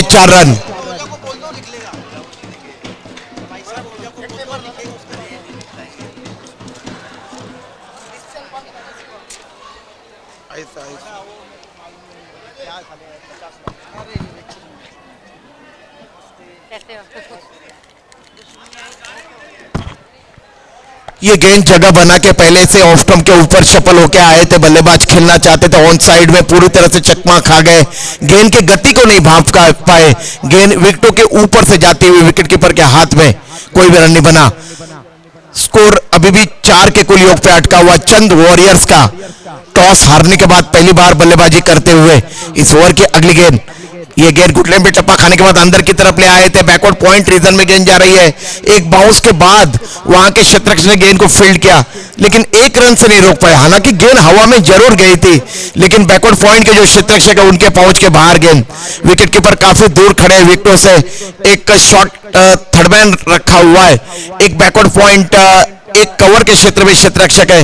4 run. ये गेंद जगह बना के पहले से ऑफ स्टंप के ऊपर सफल होके आए थे, बल्लेबाज खेलना चाहते थे, ऑन साइड में पूरी तरह से चकमा खा गए, गेंद की गति को नहीं भांप पाए, गेंद विकेटों के ऊपर से जाती हुई विकेट कीपर के हाथ में, कोई भी रन नहीं बना। स्कोर अभी भी 4 के कुल योग पे अटका हुआ। चंद वॉरियर्स का टॉस हारने के बाद पहली बार बल्लेबाजी करते हुए इस ओवर की अगली गेंद, ये गेंद घुटने पे टप्पा खाने के बाद अंदर की तरफ ले आए थे, बैकवर्ड पॉइंट रीजन में गेंद जा रही है। एक बाउंस के बाद वहां के क्षेत्ररक्षक ने गेंद को फील्ड किया, लेकिन 1 रन से नहीं रोक पाए। हालांकि गेंद हवा में जरूर गई थी, लेकिन बैकवर्ड पॉइंट के जो क्षेत्ररक्षक है उनके पहुंच के बाहर गेंद। विकेट कीपर काफी दूर खड़े विकेटों से, एक शॉट थर्ड मैन रखा हुआ है, एक बैकवर्ड पॉइंट, एक कवर के क्षेत्र में क्षेत्ररक्षक है,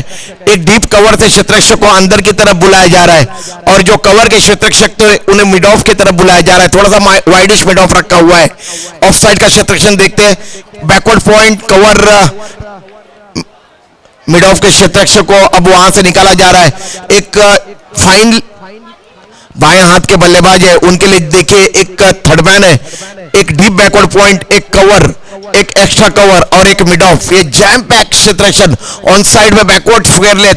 एक डीप कवर से क्षेत्ररक्षक को अंदर की तरफ बुलाया जा रहा है, और जो कवर के क्षेत्ररक्षक तो उन्हें मिड ऑफ की तरफ बुलाया जा रहा है। थोड़ा सा वाइडिश मिड ऑफ रखा हुआ है। ऑफ साइड का क्षेत्ररक्षण देखते हैं, backward point cover mid of के क्षेत्ररक्षक को अब वहां से निकाला जा रहा है। एक फाइन बाएं हाथ के बल्लेबाज है, उनके लिए देखिए एक थर्ड मैन है, एक डीप बैकवर्ड पॉइंट, एक कवर, एक एक्स्ट्रा कवर और एक मिड ऑफ। ये जैम पैक क्षेत्ररक्षण, ऑन साइड में backward square leg,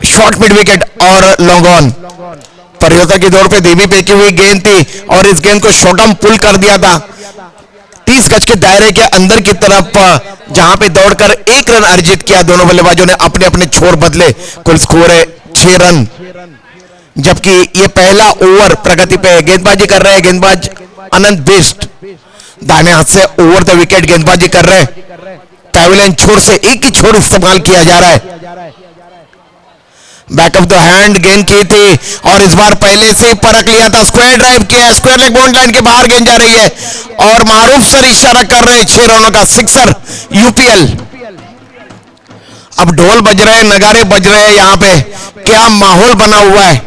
short mid wicket और लॉन्ग ऑन। परिवर्तन की दौड़ पे धीमी फेंकी हुई गेंद थी और इस गेंद को शॉर्टम पुल कर दिया था 30 गज के दायरे के अंदर की तरफ, जहां पे दौड़कर 1 रन अर्जित किया। दोनों बल्लेबाजों ने अपने अपने छोर बदले। कुल स्कोर है 6 रन, जबकि ये पहला ओवर प्रगति पे है। गेंदबाजी कर रहे हैं गेंदबाज अनंत बिष्ट, दाहिने हाथ से ओवर द विकेट गेंदबाजी कर रहे हैं। पैविलियन छोर से एक ही छोर इस्तेमाल किया जा रहा है। बैक ऑफ द हैंड गेंद की थी और इस बार पहले से ही परख लिया था, स्क्वायर ड्राइव किया, स्क्वायर लेग बाउंड लाइन के बाहर गेंद जा रही है और मारूफ सर इशारा कर रहे हैं 6 रनों का सिक्सर यूपीएल। अब ढोल बज रहे हैं, नगारे बज रहे हैं, यहां पे क्या माहौल बना हुआ है।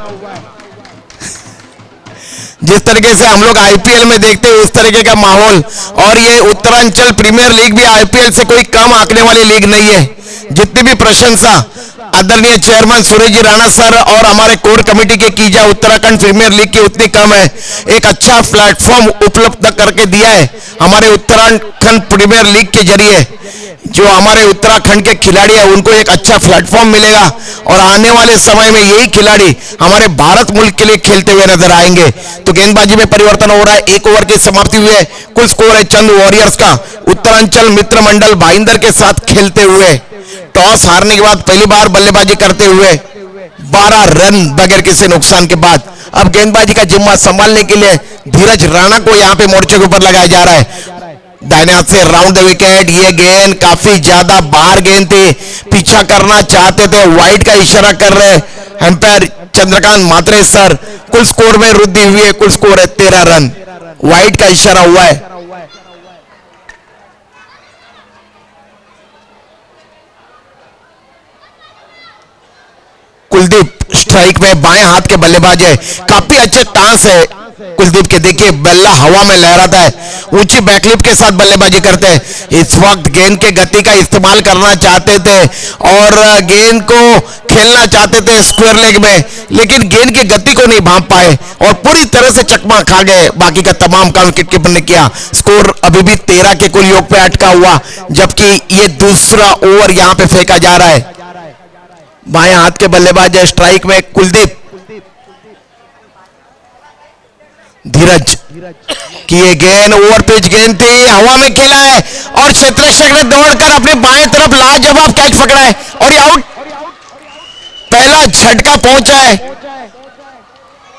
जिस तरीके से हम लोग आईपीएल में देखते हैं उस तरीके का माहौल, और ये उत्तरांचल प्रीमियर लीग भी आईपीएल से कोई कम आंकने वाली लीग नहीं है। जितनी भी प्रशंसा आदरणीय चेयरमैन सुरेश जी राणा सर और हमारे कोर कमेटी के की जाए उत्तराखंड प्रीमियर लीग की, उतनी कम है। एक अच्छा प्लेटफॉर्म उपलब्ध करके दिया है हमारे उत्तराखंड प्रीमियर लीग के जरिए। जो हमारे उत्तराखंड के खिलाड़ी है उनको एक अच्छा प्लेटफॉर्म मिलेगा और आने वाले समय में यही खिलाड़ी हमारे भारत मुल्क के लिए खेलते हुए नजर आएंगे। तो गेंदबाजी में परिवर्तन हो रहा है, 1 ओवर की समाप्ति हुई है। कुल स्कोर है चंद वॉरियर्स का उत्तरांचल मित्र मंडल भाईंदर के साथ खेलते हुए। टॉस हारने के बाद पहली बार बल्लेबाजी करते हुए 12 रन बगैर किसी नुकसान के बाद। अब गेंदबाजी का जिम्मा संभालने के लिए धीरज राणा को यहां पे मोर्चे के ऊपर लगाया जा रहा है। दाहिने हाथ से राउंड द विकेट, ये गेंद काफी ज्यादा बाहर गेंद थी, पीछा करना चाहते थे, वाइड का इशारा कर रहे एम्पायर चंद्रकांत मात्रे सर। कुल स्कोर में वृद्धि हुई है, कुल स्कोर है 13 रन, वाइड का इशारा हुआ है। कुलदीप स्ट्राइक में बाएं हाथ के बल्लेबाज है, काफी अच्छे टांस है कुलदीप के। देखिए बल्ला हवा में लहराता है, ऊंची बैकलिप के साथ बल्लेबाजी करते हैं। इस वक्त गेंद के गति का इस्तेमाल करना चाहते थे और गेंद को खेलना चाहते थे स्क्वायर लेग में, लेकिन गेंद की गति को नहीं भांप पाए और पूरी तरह से चकमा खा गए। बाकी का तमाम काम विकेट कीपर ने किया। स्कोर अभी भी 13 के कुल योग पे अटका हुआ, जबकि ये दूसरा ओवर यहां पे फेंका जा रहा है। बाएं हाथ के बल्लेबाज है स्ट्राइक में कुलदीप। धीरज की ये गेंद ओवर पिच गेंद थी, हवा में खेला है और क्षेत्ररक्षक ने दौड़कर अपने बाएं तरफ लाजवाब कैच पकड़ा है और ये आउट। पहला झटका पहुंचा है,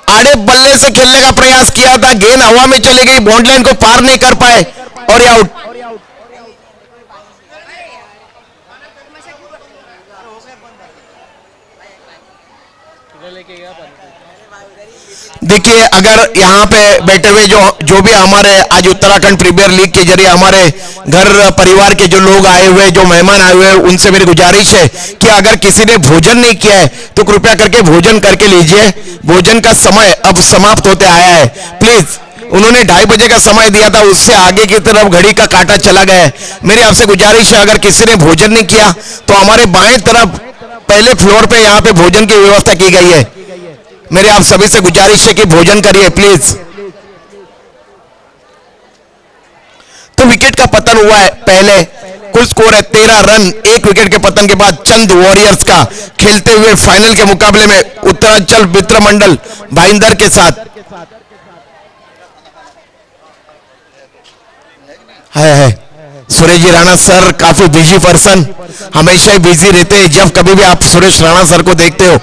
आड़े बल्ले से खेलने का प्रयास किया था, गेंद हवा में चली गई, बाउंड्री लाइन को पार नहीं कर पाए और ये आउट। देखिए अगर यहाँ पे बैठे हुए जो भी हमारे आज उत्तराखंड प्रीमियर लीग के जरिए हमारे घर परिवार के जो लोग आए हुए, जो मेहमान आए हुए, उनसे मेरी गुजारिश है कि अगर किसी ने भोजन नहीं किया है तो कृपया करके भोजन करके लीजिए। भोजन का समय अब समाप्त होते आया है। प्लीज उन्होंने 2:30 बजे का समय दिया था, उससे आगे की तरफ घड़ी का कांटा चला गया है। मेरी आपसे गुजारिश है, अगर किसी ने भोजन नहीं किया तो हमारे बाएं तरफ पहले फ्लोर पे यहाँ पे भोजन की व्यवस्था की गई है। मेरे आप सभी से गुजारिश है कि भोजन करिए प्लीज। तो विकेट का पतन हुआ है पहले, कुल स्कोर है 13 रन। एक विकेट के पतन के बाद चंद वॉरियर्स का खेलते हुए फाइनल के मुकाबले में उत्तरांचल मित्र मंडल भाईंदर के साथ है। सुरेश जी राणा सर काफी बिजी पर्सन, हमेशा ही बिजी रहते हैं। जब कभी भी आप सुरेश राणा सर को देखते हो,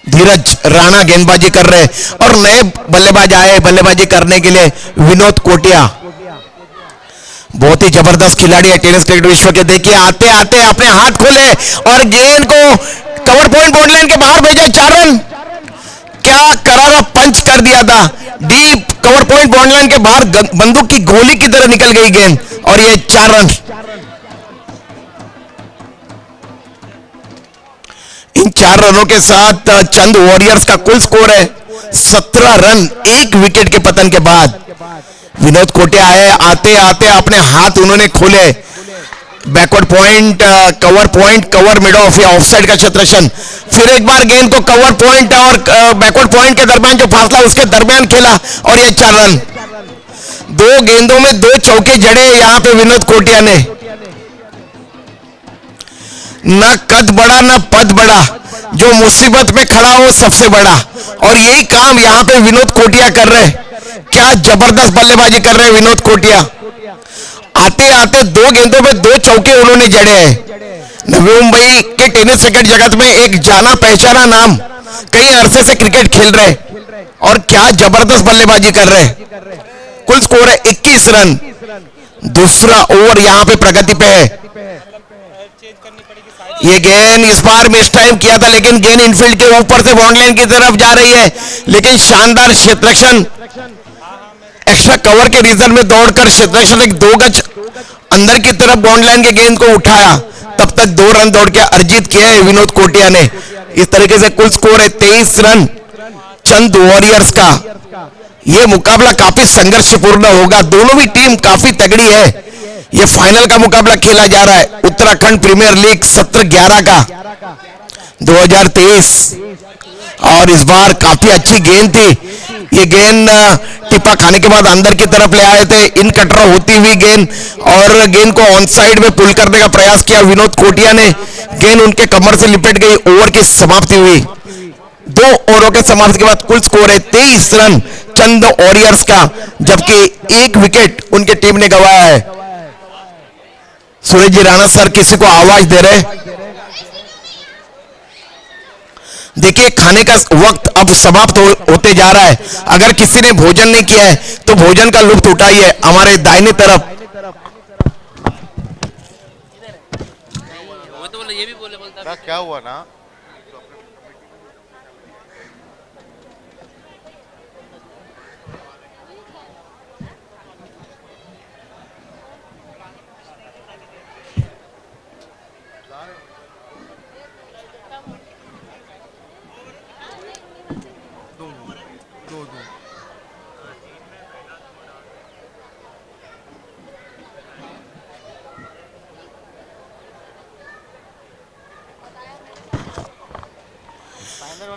धीरज राणा गेंदबाजी कर रहे हैं और नए बल्लेबाज आए बल्लेबाजी करने के लिए, विनोद कोटिया बहुत ही जबरदस्त खिलाड़ी है टेनिस क्रिकेट विश्व के। देखिए आते आते अपने हाथ खोले और गेंद को कवर पॉइंट बॉर्डलाइन के बाहर भेजा। 4 रन, क्या करारा पंच कर दिया था। डीप कवर पॉइंट बॉर्डलाइन के बाहर बंदूक की गोली की तरह निकल गई गेंद और ये 4 रन। इन 4 रनों के साथ चंद वॉरियर्स का कुल स्कोर है 17 रन। एक विकेट के पतन के बाद विनोद कोटिया आए, आते आते अपने हाथ उन्होंने खोले। Backward point, cover mid of या ऑफसाइड का क्षेत्रक्षण। फिर एक बार गेंद को कवर पॉइंट और बैकवर्ड पॉइंट के दरमियान जो फासला उसके दरमियान खेला और ये 4 रन। 2 गेंदों में 2 चौके जड़े यहां पे विनोद कोटिया ने। न कद बड़ा न पद बड़ा, जो मुसीबत में खड़ा हो सबसे बड़ा, और यही काम यहां पे विनोद कोटिया कर रहे। क्या जबरदस्त बल्लेबाजी कर रहे हैं विनोद कोटिया। आते आते 2 गेंदों में 2 चौके उन्होंने जड़े हैं। नवी मुंबई के टेनिस क्रिकेट जगत में एक जाना पहचाना नाम, कई अरसे से क्रिकेट खेल रहे और क्या जबरदस्त बल्लेबाजी कर रहे। कुल स्कोर है 21 रन। दूसरा ओवर यहां पे प्रगति पे है। ये गेंद इस बार मिस टाइम किया था, लेकिन गेंद इनफील्ड के ऊपर से बाउंड्री की तरफ जा रही है, लेकिन शानदार क्षेत्रक्षण एक्स्ट्रा कवर के रीजन में दौड़कर क्षेत्रक्षण एक 2 गज अंदर की तरफ बाउंड्री लाइन के गेंद को उठाया। तब तक 2 रन दौड़ के अर्जित किए है विनोद कोटिया ने। इस तरीके से कुल स्कोर है 23 रन चंद वॉरियर्स का। यह मुकाबला काफी संघर्षपूर्ण होगा, दोनों भी टीम काफी तगड़ी है। यह फाइनल का मुकाबला खेला जा रहा है उत्तराखंड प्रीमियर लीग सत्र 11 का 2023, और इस बार काफी अच्छी गेंद थी। ये गेंद टिप्पा खाने के बाद अंदर की तरफ ले आए थे, इन कटर होती हुई गेंद, और गेंद को ऑन साइड में पुल करने का प्रयास किया विनोद कोटिया ने। गेंद उनके कमर से लिपट गई। ओवर की समाप्ति हुई। 2 ओवरों के समाप्ति के बाद कुल स्कोर है 23 रन चंद वॉरियर्स का, जबकि 1 विकेट उनकी टीम ने गंवाया है। सुरेश जी राणा सर किसी को आवाज दे रहे। देखिए खाने का वक्त अब समाप्त होते जा रहा है। अगर किसी ने भोजन नहीं किया है तो भोजन का लुत्फ उठाइए। हमारे दाहिने तरफ क्या हुआ ना,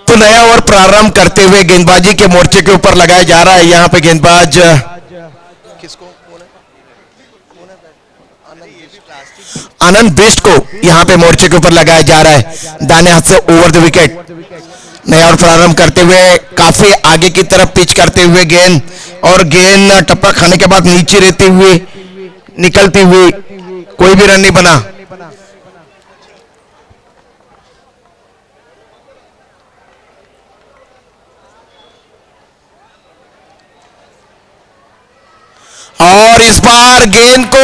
तो नया ओवर प्रारंभ करते हुए गेंदबाजी के मोर्चे के ऊपर लगाया जा रहा है। यहाँ पे गेंदबाज आनंद बिष्ट को यहाँ पे मोर्चे के ऊपर लगाया जा रहा है। दाहिने हाथ से ओवर द विकेट नया ओवर प्रारंभ करते हुए काफी आगे की तरफ पिच करते हुए गेंद, और गेंद टप्पा खाने के बाद नीचे रहती हुई निकलती हुई, कोई भी रन नहीं बना। और इस बार गेंद को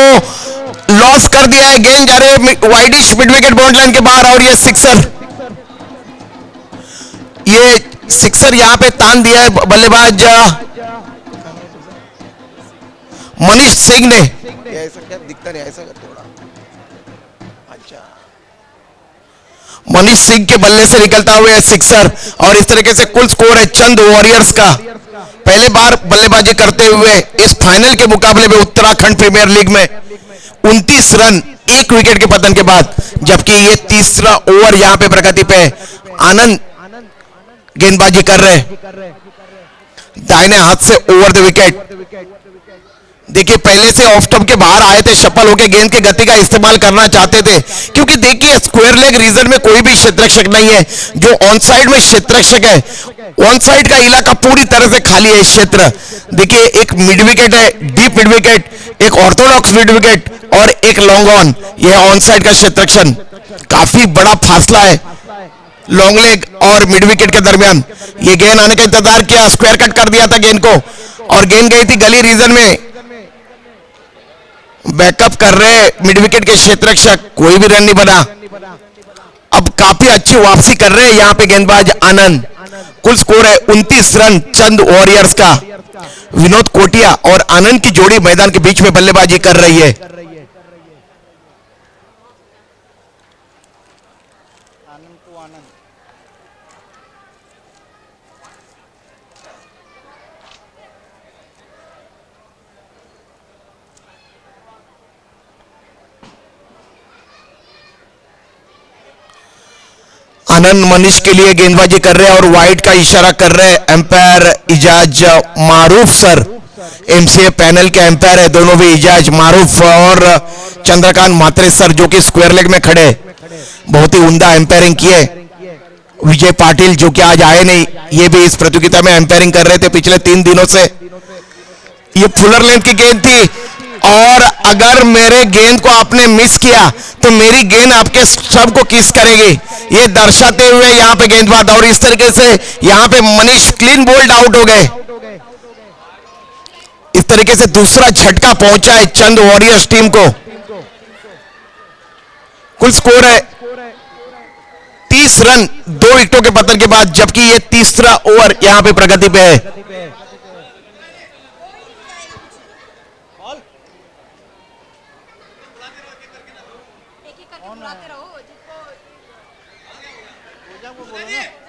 लॉस कर दिया है। गेंद जा रही है widish mid wicket boundary line के बाहर, और ये सिक्सर यहां पे तान दिया है बल्लेबाज मनीष सिंह ने। ऐसा क्या दिखता नहीं, ऐसा थोड़ा अच्छा। मनीष सिंह के बल्ले से निकलता हुआ सिक्सर, और इस तरीके से कुल स्कोर है चंद वॉरियर्स का पहले बार बल्लेबाजी करते हुए इस फाइनल के मुकाबले में उत्तराखंड प्रीमियर लीग में 29 रन 1 विकेट के पतन के बाद, जबकि ये तीसरा ओवर यहां पे प्रगति पे आनंद गेंदबाजी कर रहे, दाहिने हाथ से ओवर द विकेट। देखिए पहले से ऑफ स्टंप के बाहर आए थे, सफल होकर गेंद की गति का इस्तेमाल करना चाहते थे, क्योंकि देखिए स्क्वायर लेग रीजन में कोई भी क्षेत्ररक्षक नहीं है। जो ऑन साइड में क्षेत्ररक्षक है, ऑन साइड का इलाका पूरी तरह से खाली है। इस क्षेत्र देखिए एक मिड विकेट है, डीप मिड विकेट, एक ऑर्थोडॉक्स मिड विकेट और एक लॉन्ग ऑन, यह ऑन साइड का क्षेत्ररक्षण। काफी बड़ा फासला है लॉन्ग लेग और मिड विकेट के दरमियान। ये गेंद आने का इंतजार किया, स्क्वायर कट कर दिया था गेंद को, और गेंद गई थी गली रीजन में। बैकअप कर रहे मिड विकेट के क्षेत्ररक्षक, कोई भी रन नहीं बना। अब काफी अच्छी वापसी कर रहे हैं यहां पे गेंदबाज आनंद। कुल स्कोर है 29 रन चंद वॉरियर्स का। विनोद कोटिया और आनंद की जोड़ी मैदान के बीच में बल्लेबाजी कर रही है। आनंद मनीष के लिए गेंदबाजी कर रहे हैं और वाइड का इशारा कर रहे हैं एम्पायर इजाज मारूफ सर, एमसीए पैनल के एम्पायर है दोनों भी, इजाज मारूफ और चंद्रकांत मात्रे सर, जो कि स्क्वायर लेग में खड़े बहुत ही उम्दा एम्पायरिंग किए। विजय पाटिल जो कि आज आए नहीं, ये भी इस प्रतियोगिता में एम्पायरिंग कर रहे थे पिछले 3 दिनों से। ये फुलर लेंथ की गेंद थी, और अगर मेरे गेंद को आपने मिस किया तो मेरी गेंद आपके सबको किस करेगी, ये दर्शाते हुए यहां पे गेंदबाज, और इस तरीके से यहां पे मनीष क्लीन बोल्ड आउट हो गए। इस तरीके से दूसरा झटका पहुंचा है चंद वॉरियर्स टीम को। कुल स्कोर है 30 रन 2 विकेटों के पतन के बाद, जबकि ये तीसरा ओवर यहां पे प्रगति पे है।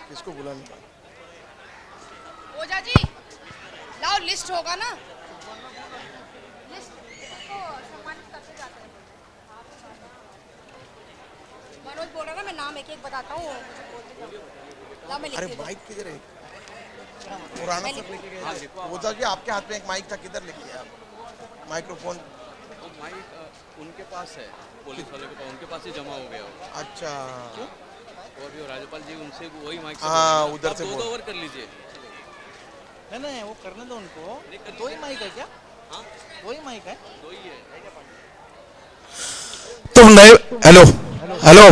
किसको बुलाने का? ओझा जी लाओ, लिस्ट होगा ना, लिस्ट को सम्मानित करते जाते हैं। मनोज बोल रहा ना, मैं नाम एक एक बताता हूँ, लाओ मैं लिख अरे देता हूँ। माइक किधर है? पुराना सब लेके गए। ओझा जी आपके हाथ में एक माइक था, किधर लेके गए आप माइक्रोफोन? वो माइक उनके पास है, पुलिस वालों के पास, उनके पास ही जमा हो गया वो। अच्छा और भी राज्यपाल जी उनसे वही माइक से हाँ, बोल- उधर आप से दो बोल। ओवर कर लीजिए। नहीं वो करने दो उनको। दो ही माइक है क्या? हाँ, दो ही माइक है। दो ही है। तुम नए, हेलो हेलो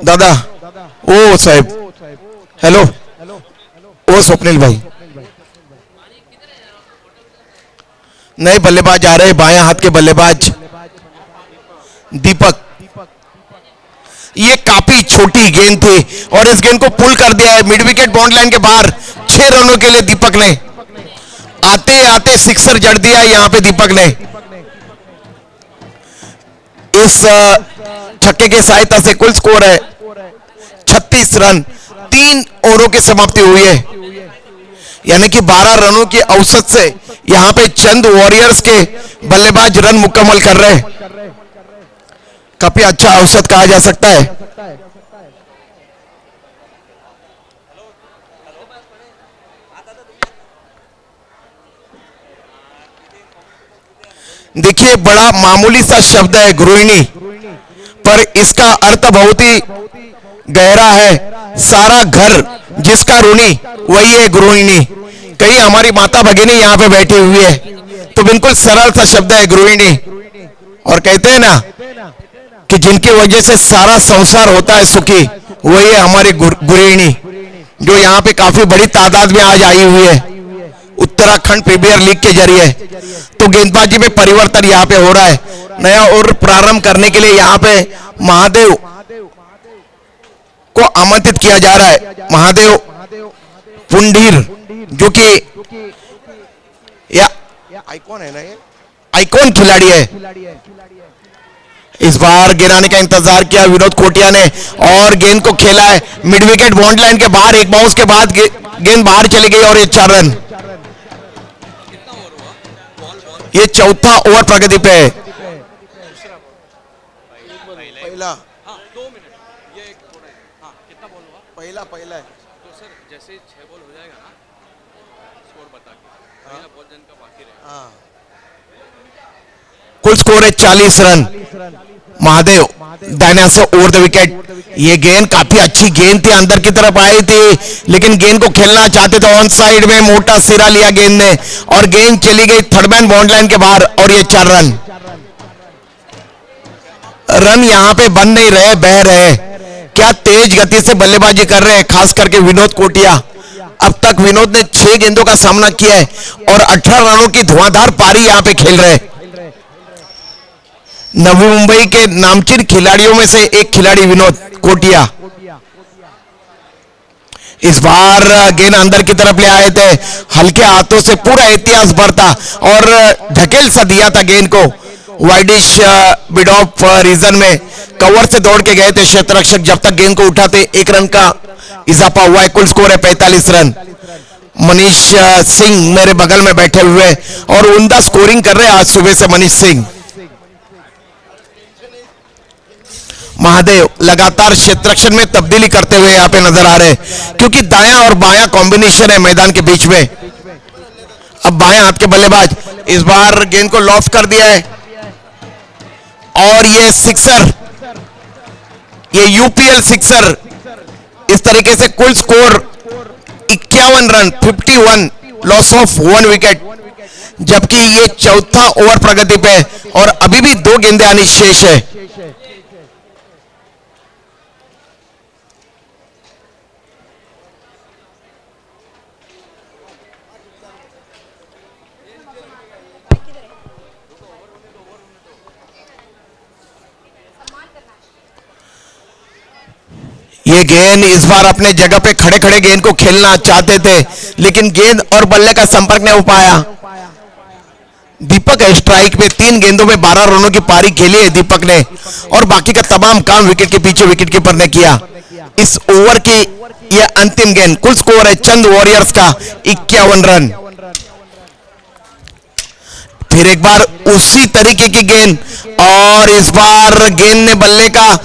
दादा, ओ साहब, हेलो ओ स्वप्निल भाई, नए बल्लेबाज आ रहे हैं, बाएं हाथ के बल्लेबाज दीपक। ये काफी छोटी गेंद थी और इस गेंद को पुल कर दिया है मिड विकेट बाउंड लाइन के बाहर। 6 रनों के लिए दीपक ने आते आते सिक्सर जड़ दिया यहां पे दीपक ने। इस छक्के के सहायता से कुल स्कोर है 36 रन, 3 ओवरों की समाप्ति हुई है, यानी कि 12 रनों की औसत से यहां पे चंद वॉरियर्स के बल्लेबाज रन मुकम्मल कर रहे हैं। काफी अच्छा औसत कहा जा सकता है। देखिए बड़ा मामूली सा शब्द है गृहिणी, पर इसका अर्थ बहुत ही गहरा है। सारा घर जिसका ऋणी वही है गृहिणी। कई हमारी माता भगिनी यहाँ पे बैठी हुई है, तो बिल्कुल सरल सा शब्द है गृहिणी। और कहते हैं ना कि जिनकी वजह से सारा संसार होता है सुखी, वही है हमारी गृहिणी, जो यहाँ पे काफी बड़ी तादाद में आज आई हुई है उत्तराखंड प्रीमियर लीग के जरिए। तो गेंदबाजी में परिवर्तन यहाँ पे हो रहा है, नया और प्रारंभ करने के लिए यहाँ पे महादेव को आमंत्रित किया जा रहा है। महादेव पुंडीर, जो कि आइकॉन है ना, ये आइकॉन खिलाड़ी है, इस बार गिराने का इंतजार किया विनोद कोटिया ने और गेंद को खेला है मिड विकेट बॉन्ड लाइन के बाहर। एक बाउंस के बाद गेंद बाहर चली गई और ये 4 रन। ये चौथा ओवर प्रगति पे है। पहला हाँ 2 मिनट ये एक थोड़ा है। हाँ कितना बॉल हुआ? पहला है तो सर जैसे 6 बॉल हो जाएगा ना स्कोर बता के पहला बॉल जन का बाकी रहेगा। हाँ कुल स्कोर है 40 रन। महादेव दाहिने से ओवर द विकेट। ये गेंद काफी अच्छी गेंद थी, अंदर की तरफ आई थी, लेकिन गेंद को खेलना चाहते थे ऑन साइड में, मोटा सिरा लिया गेंद ने और गेंद चली गई थर्ड मैन बॉन्ड लाइन के बाहर और ये 4 रन। रन यहां पे बन नहीं रहे, बह रहे। क्या तेज गति से बल्लेबाजी कर रहे हैं खास करके विनोद कोटिया। अब तक विनोद ने 6 गेंदों का सामना किया है और 18 रनों की धुआंधार पारी यहां पे खेल रहे हैं। नवी मुंबई के नामचीन खिलाड़ियों में से एक खिलाड़ी विनोद कोटिया। इस बार गेंद अंदर की तरफ ले आए थे, हल्के हाथों से पूरा इतिहास बढ़ता और ढकेल सा दिया था गेंद को वाइडिश मिड ऑफ रीजन में। कवर से दौड़ के गए थे क्षेत्र रक्षक, जब तक गेंद को उठाते 1 रन का इजाफा हुआ है। कुल स्कोर है 45 रन। मनीष सिंह मेरे बगल में बैठे हुए और उमदा स्कोरिंग कर रहे हैं आज सुबह से मनीष सिंह। महादेव लगातार क्षेत्र रक्षण में तब्दीली करते हुए यहां पे नजर आ रहे हैं, क्योंकि दायां और बायां कॉम्बिनेशन है मैदान के बीच में। अब बाएं हाथ के बल्लेबाज इस बार गेंद को लॉफ्ट कर दिया है और ये सिक्सर, ये यूपीएल सिक्सर। इस तरीके से कुल score 51 run, 51, loss of 1 wicket, जबकि ये चौथा ओवर प्रगति पे और अभी भी 2 गेंदें आनी शेष है। ये गेंद इस बार अपने जगह पे खड़े खड़े गेंद को खेलना चाहते थे, लेकिन गेंद और बल्ले का संपर्क नहीं हो पाया। दीपक है स्ट्राइक पे, 3 गेंदों में 12 रनों की पारी खेली है दीपक ने और बाकी का तमाम काम विकेट के पीछे विकेट कीपर ने किया। इस ओवर की यह अंतिम गेंद। कुल स्कोर है चंद वॉरियर्स का 51 रन। फिर एक बार उसी तरीके की गेंद और इस बार गेंद ने बल्ले का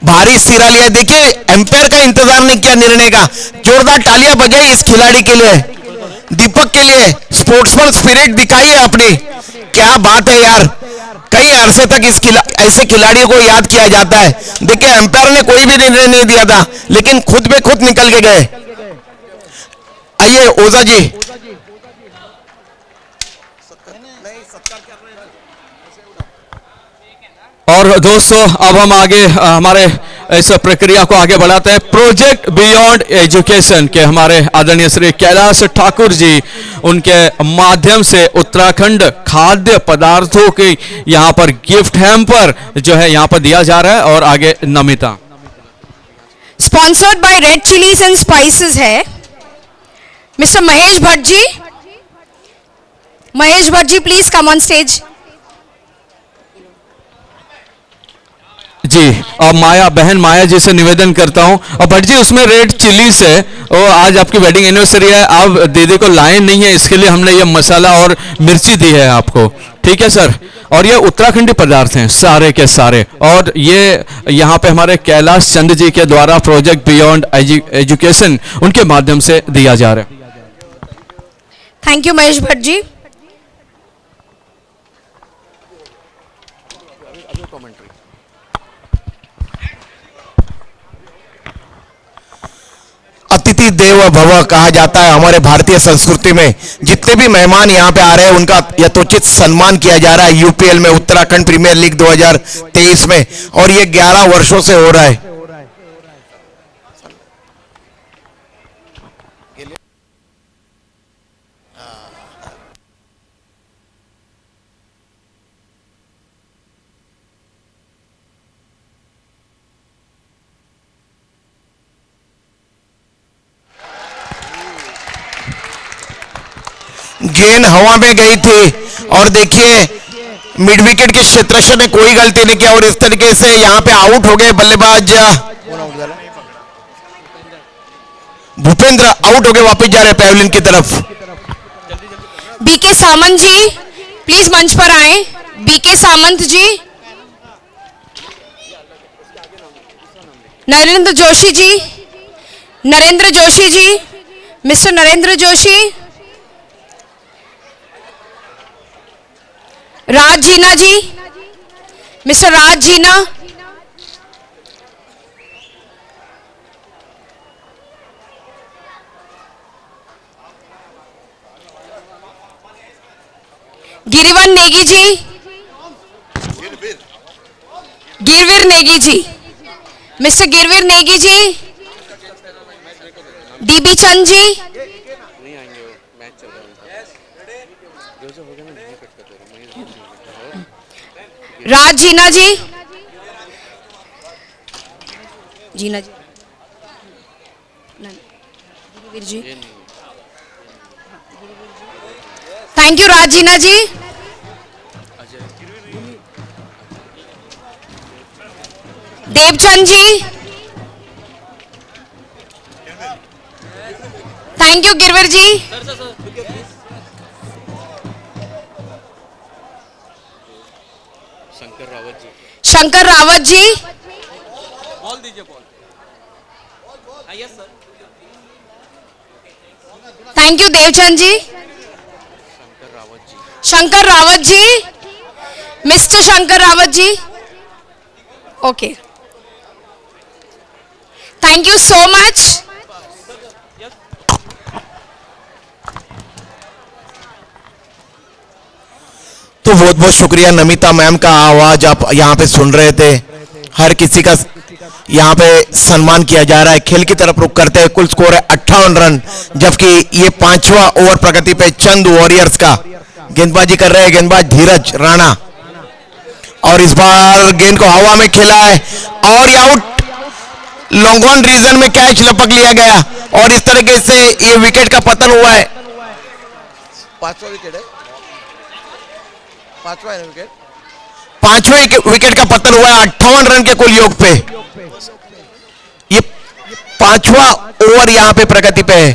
भारी सिरा लिया। देखिए एम्पायर का इंतजार नहीं किया निर्णय का। जोरदार तालियां बजाई इस खिलाड़ी के लिए, दीपक के लिए। स्पोर्ट्समैन स्पिरिट दिखाई है अपनी। क्या बात है यार, कई अरसे तक ऐसे खिलाड़ियों को याद किया जाता है। देखिए एम्पायर ने कोई भी निर्णय नहीं दिया था, लेकिन खुद पे खुद निकल के गए। आइए ओझा जी। और दोस्तों अब हम आगे हमारे इस प्रक्रिया को आगे बढ़ाते हैं। प्रोजेक्ट बियॉन्ड एजुकेशन के हमारे आदरणीय श्री कैलाश ठाकुर जी, उनके माध्यम से उत्तराखंड खाद्य पदार्थों की यहाँ पर गिफ्ट हैम्पर जो है यहाँ पर दिया जा रहा है। और आगे Namita. Sponsored by red chillies and spices है mister Mahesh Bhatt ji. Mahesh Bhatt ji please come on stage. जी और माया, बहन माया जी से निवेदन करता हूं। और भट्ट जी उसमें रेड चिली से, और आज आपकी वेडिंग एनिवर्सरी है, आप दीदी को लाए नहीं है, इसके लिए हमने ये मसाला और मिर्ची दी है आपको। ठीक है सर। और ये उत्तराखंडी पदार्थ हैं सारे के सारे, और ये यहाँ पे हमारे कैलाश चंद जी के द्वारा प्रोजेक्ट बियॉन्ड एजुकेशन उनके माध्यम से दिया जा रहा है। थैंक यू महेश भट्ट जी। अतिथि देवो भव कहा जाता है हमारे भारतीय संस्कृति में। जितने भी मेहमान यहाँ पे आ रहे हैं उनका यथोचित सम्मान किया जा रहा है यूपीएल में, उत्तराखंड प्रीमियर लीग 2023 में, और ये 11 वर्षों से हो रहा है। गेंद हवा में गई थी और देखिए मिड विकेट के क्षेत्ररक्षक ने कोई गलती नहीं किया और इस तरीके से यहाँ पे आउट हो गए बल्लेबाज कोण आउट झाला? भूपेंद्र आउट हो गए, वापस जा रहे हैं पैवेलियन की तरफ। बीके सामंत जी प्लीज मंच पर आए। B K Samant ji, Narendra Joshi ji, Narendra Joshi ji, mister Narendra Joshi, Raj Jeena ji, mister Raj Jeena, Girivan Negi ji, Girvir Negi ji, mister Girvir Negi ji, D B Chand ji, Raj Jeena ji, Jeena ji, Girvir ji, thank you Raj Jeena ji. Devchand ji, thank you Girvir ji. Shankar Rawat ji, ball दीजिए ball. Yes sir. Thank you Devchand ji. Shankar Rawat ji, mister Shankar Rawat ji, okay, thank you so much. तो बहुत बहुत शुक्रिया नमिता मैम का आवाज आप यहाँ पे सुन रहे थे। हर किसी का यहाँ पे सम्मान किया जा रहा है। खेल की तरफ रुख करते हैं, कुल स्कोर है 58 रन, जबकि ये 5वां ओवर प्रगति पे चंद वॉरियर्स का। गेंदबाजी कर रहे हैं गेंदबाज धीरज राणा और इस बार गेंद को हवा में खेला है और ये आउट। लॉन्ग ऑन रीजन में कैच लपक लिया गया और इस तरीके से ये विकेट का पतन हुआ है। 5वां विकेट है, 5वां है ना विकेट? 5वें विकेट का पतन हुआ है 58 रन के कुल योग पे। ये 5वां ओवर यहां पे प्रगति पे है।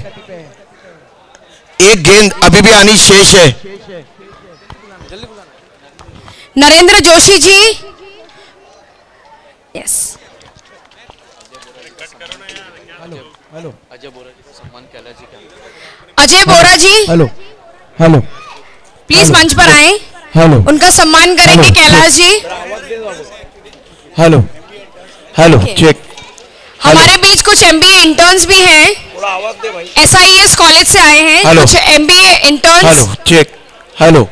एक गेंद अभी भी आनी शेष है। Narendra Joshi ji, yes, Ajay Bora ji, hello hello please मंच पर आए, हेलो उनका सम्मान करेंगे Kailash ji. Hello hello check. हमारे बीच कुछ एमबीए इंटर्न्स भी हैं, SIES कॉलेज से आए हैं हेलो। कुछ MBA interns. Hello check. Hello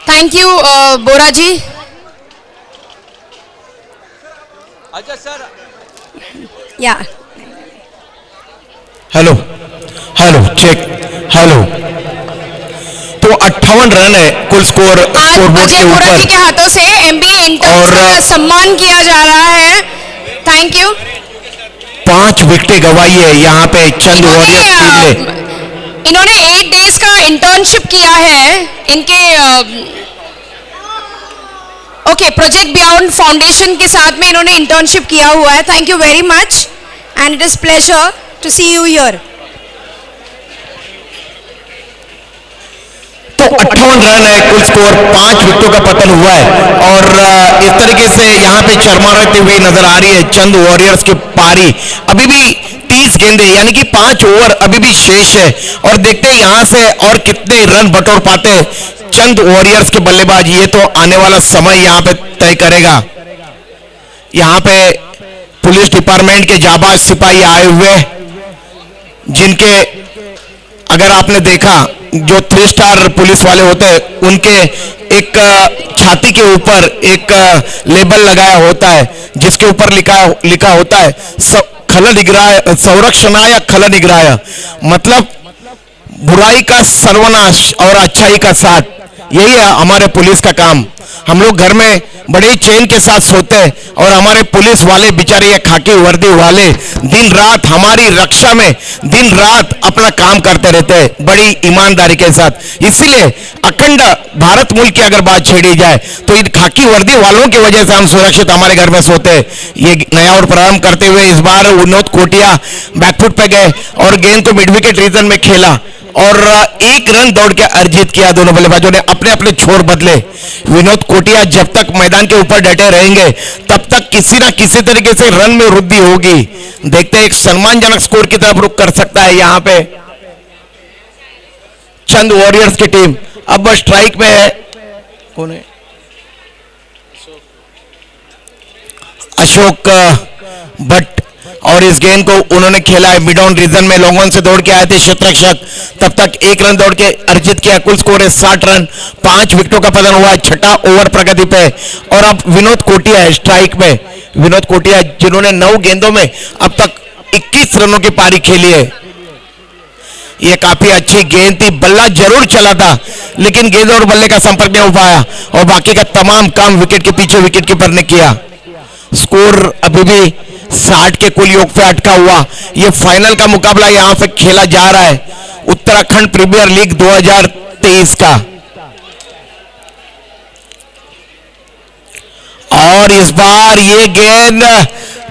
thank you Bora ji. अच्छा सर। या हेलो हेलो चेक। हेलो तो 58 रन है कुल स्कोर आज स्कोरबोर्ड अजय के बोरा जी के ऊपर। हाथों से MBA इंटर्न्स और, का सम्मान किया जा रहा है। Thank you. 5 विकेटें गंवाई है यहाँ पे चंद वॉरियर्स टीम ने। इन्होंने 8 डेज का इंटर्नशिप किया है इनके ओके प्रोजेक्ट बियॉन्ड फाउंडेशन के साथ में इन्होंने इंटर्नशिप किया हुआ है। Thank you very much and it is pleasure to see you here. तो 58 रन है कुल स्कोर, 5 विकेटों का पतन हुआ है और इस तरीके से यहाँ पे चरमराती हुई नजर आ रही है चंद वॉरियर्स की पारी। अभी भी 30 गेंदें यानी कि 5 ओवर अभी भी शेष है और देखते हैं यहाँ से और कितने रन बटोर पाते हैं चंद वॉरियर्स के बल्लेबाज। ये तो आने वाला समय यहाँ पे तय करेगा। यहाँ पे पुलिस डिपार्टमेंट के जाबाज सिपाही आए हुए जिनके अगर आपने देखा जो 3 स्टार पुलिस वाले होते हैं उनके एक छाती के ऊपर एक लेबल लगाया होता है जिसके ऊपर लिखा होता है खल निग्राय संरक्षणाय खल निग्राय, मतलब बुराई का सर्वनाश और अच्छाई का साथ। यही है हमारे पुलिस का काम। हम लोग घर में बड़े चैन के साथ सोते हैं और हमारे पुलिस वाले बेचारे ये खाकी वर्दी वाले दिन रात हमारी रक्षा में दिन रात अपना काम करते रहते हैं बड़ी ईमानदारी के साथ। इसीलिए अखंड भारत मुल्क की अगर बात छेड़ी जाए तो इन खाकी वर्दी वालों की वजह से हम सुरक्षित हमारे घर में सोते हैं। ये नया और प्रारंभ करते हुए इस बार विनोद कोटिया बैकफुट पे गए और गेंद को मिड विकेट रीजन में खेला और 1 रन दौड़ के अर्जित किया। दोनों बल्लेबाजों ने अपने अपने छोर बदले। विनोद कोटिया जब तक मैदान के ऊपर डटे रहेंगे तब तक किसी ना किसी तरीके से रन में वृद्धि होगी। देखते हैं एक सम्मानजनक स्कोर की तरफ रुख कर सकता है यहां पे चंद वॉरियर्स की टीम। अब स्ट्राइक में है कौन है, अशोक भट्ट, और इस गेंद को उन्होंने खेला है मिड ऑन रीजन में। लॉन्ग ऑन से दौड़ के आए थे क्षेत्ररक्षक, तब तक 1 रन दौड़ के अर्जित किया। कुल स्कोर है 60 रन, 5 विकेटों का पतन हुआ है, 6ठा ओवर प्रगति पे। और अब विनोद कोटिया है स्ट्राइक में। विनोद कोटिया जिन्होंने 9 गेंदों में अब तक 21 रनों की पारी खेली है। ये काफी अच्छी गेंद थी, बल्ला जरूर चला था लेकिन गेंद और बल्ले का संपर्क नहीं हो पाया और बाकी का तमाम काम विकेट के पीछे विकेट कीपर ने किया। स्कोर अभी भी 60 के कुल योग पे अटका हुआ। ये फाइनल का मुकाबला यहां पे खेला जा रहा है उत्तराखंड प्रीमियर लीग 2023 का। और इस बार ये गेंद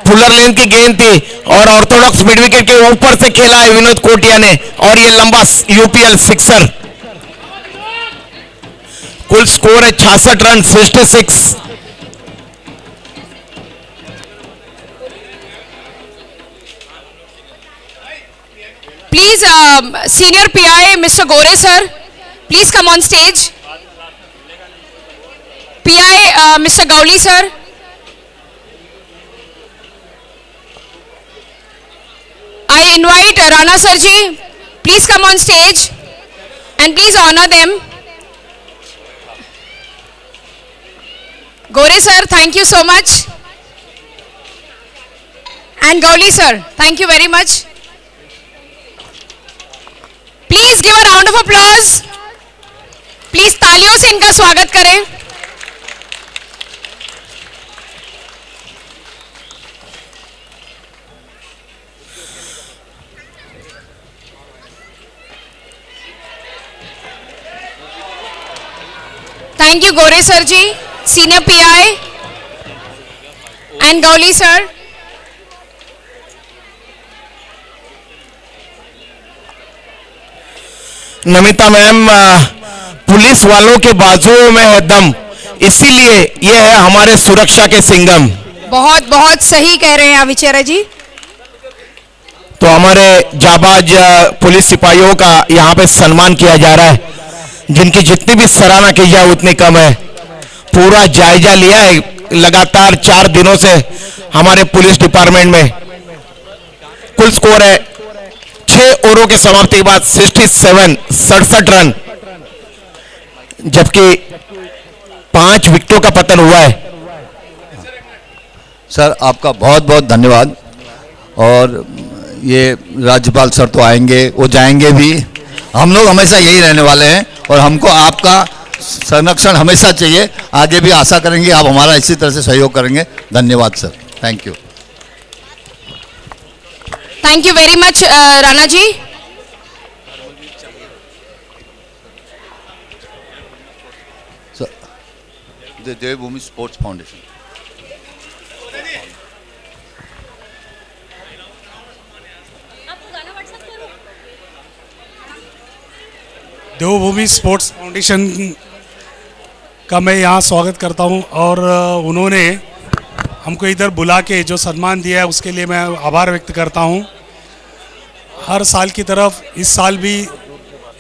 फुलर लेंथ की गेंद थी और ऑर्थोडॉक्स मिड विकेट के ऊपर से खेला है विनोद कोटिया ने और ये लंबा यूपीएल सिक्सर। कुल स्कोर है 66 run, 66। Please, senior PI, Mr. Gore sir, please come on stage. PI, Mr. Gowli sir. I invite Rana sir ji, please come on stage and please honor them. Gore sir, thank you so much. And Gowli sir, thank you very much. Please give a round of applause. Please तालियों से इनका स्वागत करें। Thank you Gore sir ji, senior PI and Gauli sir. Namita ma'am, police वालों के बाजुओं में है दम, इसीलिए ये है हमारे सुरक्षा के सिंघम। बहुत बहुत सही कह रहे हैं अविचेरा जी। तो हमारे जाबाज पुलिस सिपाहियों का यहाँ पे सम्मान किया जा रहा है, जिनकी जितनी भी सराहना की जाए उतनी कम है। पूरा जायजा लिया है लगातार 4 दिनों से हमारे पुलिस डिपार्टमेंट में। कुल स्कोर है 6 ओवरों की समाप्ति के बाद 67 रन, जबकि 5 विकेटों का पतन हुआ है। सर आपका बहुत बहुत धन्यवाद। और ये राज्यपाल सर तो आएंगे, वो जाएंगे भी, हम लोग हमेशा यही रहने वाले हैं और हमको आपका संरक्षण हमेशा चाहिए। आगे भी आशा करेंगे आप हमारा इसी तरह से सहयोग करेंगे। धन्यवाद sir, thank you. Thank you very much Rana ji. Devbhoomi sports foundation. Devbhoomi sports foundation का मैं यहाँ स्वागत करता हूँ और उन्होंने हमको इधर बुला के जो सम्मान दिया है उसके लिए मैं आभार व्यक्त करता हूँ। हर साल की तरफ इस साल भी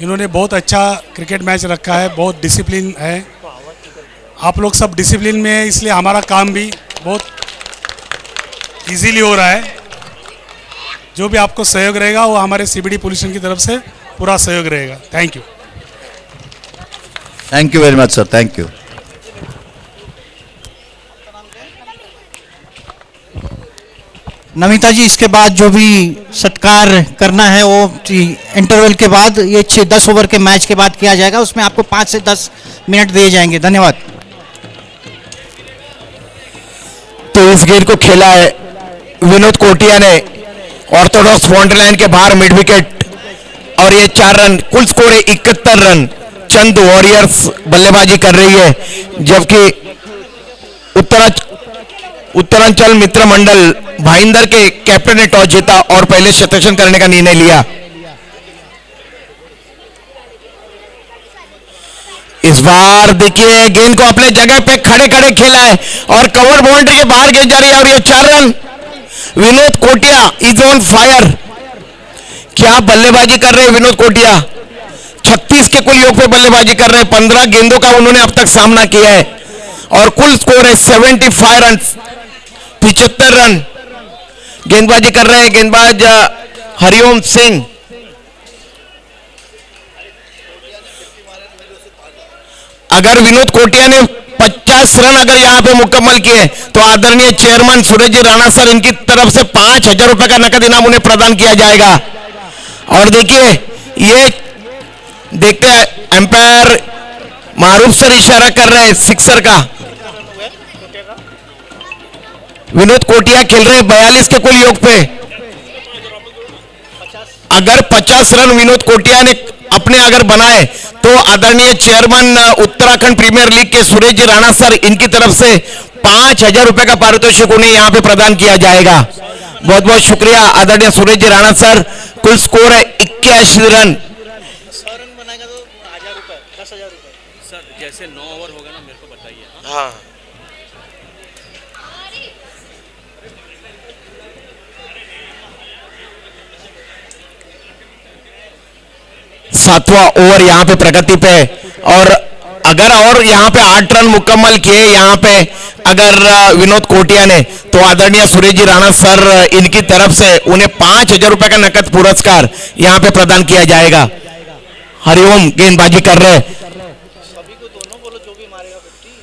इन्होंने बहुत अच्छा क्रिकेट मैच रखा है, बहुत डिसिप्लिन है। आप लोग सब डिसिप्लिन में है, इसलिए हमारा काम भी बहुत इजीली हो रहा है। जो भी आपको सहयोग रहेगा वो हमारे सीबीडी पुलिस की तरफ से पूरा सहयोग रहेगा। Thank you. Thank you very much sir, thank you. Namita ji, इसके बाद जो भी सत्कार करना है वो इंटरवल के बाद, ये 10 ओवर के मैच के बाद किया जाएगा, उसमें आपको 5 से 10 मिनट दिए जाएंगे। धन्यवाद। तो इस गेंद को खेला है विनोद कोटिया ने ऑर्थोडॉक्स बाउंड्री लाइन के बाहर मिड विकेट, और ये 4 रन, कुल स्कोर है 71 रन। चंद वॉरियर्स बल्लेबाजी कर रही है, जबकि उत्तरांचल मित्र मंडल भाईंदर के कैप्टन ने टॉस जीता और पहले शतरक्षण करने का निर्णय लिया। इस बार देखिए गेंद को अपने जगह पे खड़े खड़े खेला है और कवर बाउंड्री के बाहर गेंद जा रही है, और ये 4 run. Vinod Kotia is on fire. क्या बल्लेबाजी कर रहे हैं विनोद कोटिया, 36 के कुल योग पे बल्लेबाजी कर रहे हैं, 15 गेंदों का उन्होंने अब तक सामना किया है, और कुल स्कोर है 75 रन, 75 रन। गेंदबाजी कर रहे हैं गेंदबाज हरिओम सिंह। अगर विनोद कोटिया ने 50 रन अगर यहां पे मुकम्मल किए तो आदरणीय चेयरमैन सुरेश जी राणा सर, इनकी तरफ से 5,000 रुपए का नकद इनाम उन्हें प्रदान किया जाएगा। और देखिए ये देखते हैं एम्पायर मारूफ सर इशारा कर रहे हैं सिक्सर का। विनोद कोटिया खेल रहे हैं 42 के कुल योग पे। अगर 50 रन विनोद कोटिया ने अपने अगर बनाए तो आदरणीय चेयरमैन उत्तराखंड प्रीमियर लीग के सुरेश जी राणा सर, इनकी तरफ से 5,000 रुपए का पारितोषिक उन्हें यहां पे प्रदान किया जाएगा। बहुत बहुत शुक्रिया आदरणीय सुरेश जी राणा सर। कुल स्कोर है 81 रन। 100 रन बनाएगा तो 1,000 रुपए, 10,000 रुपए। सर जैसे 9 ओवर होगा ना, मेरे को बताइए। हाँ, 7वां ओवर यहां पे प्रगति पे, और अगर और यहां पे 8 रन मुकम्मल किए यहां पे अगर विनोद कोटिया ने, तो आदरणीय सुरेश जी राणा सर, इनकी तरफ से उन्हें 5,000 रुपए का नकद पुरस्कार यहां पे प्रदान किया जाएगा। हरिओम गेंदबाजी कर रहे, सभी को दोनों बोलो, जो भी मारेगा 50।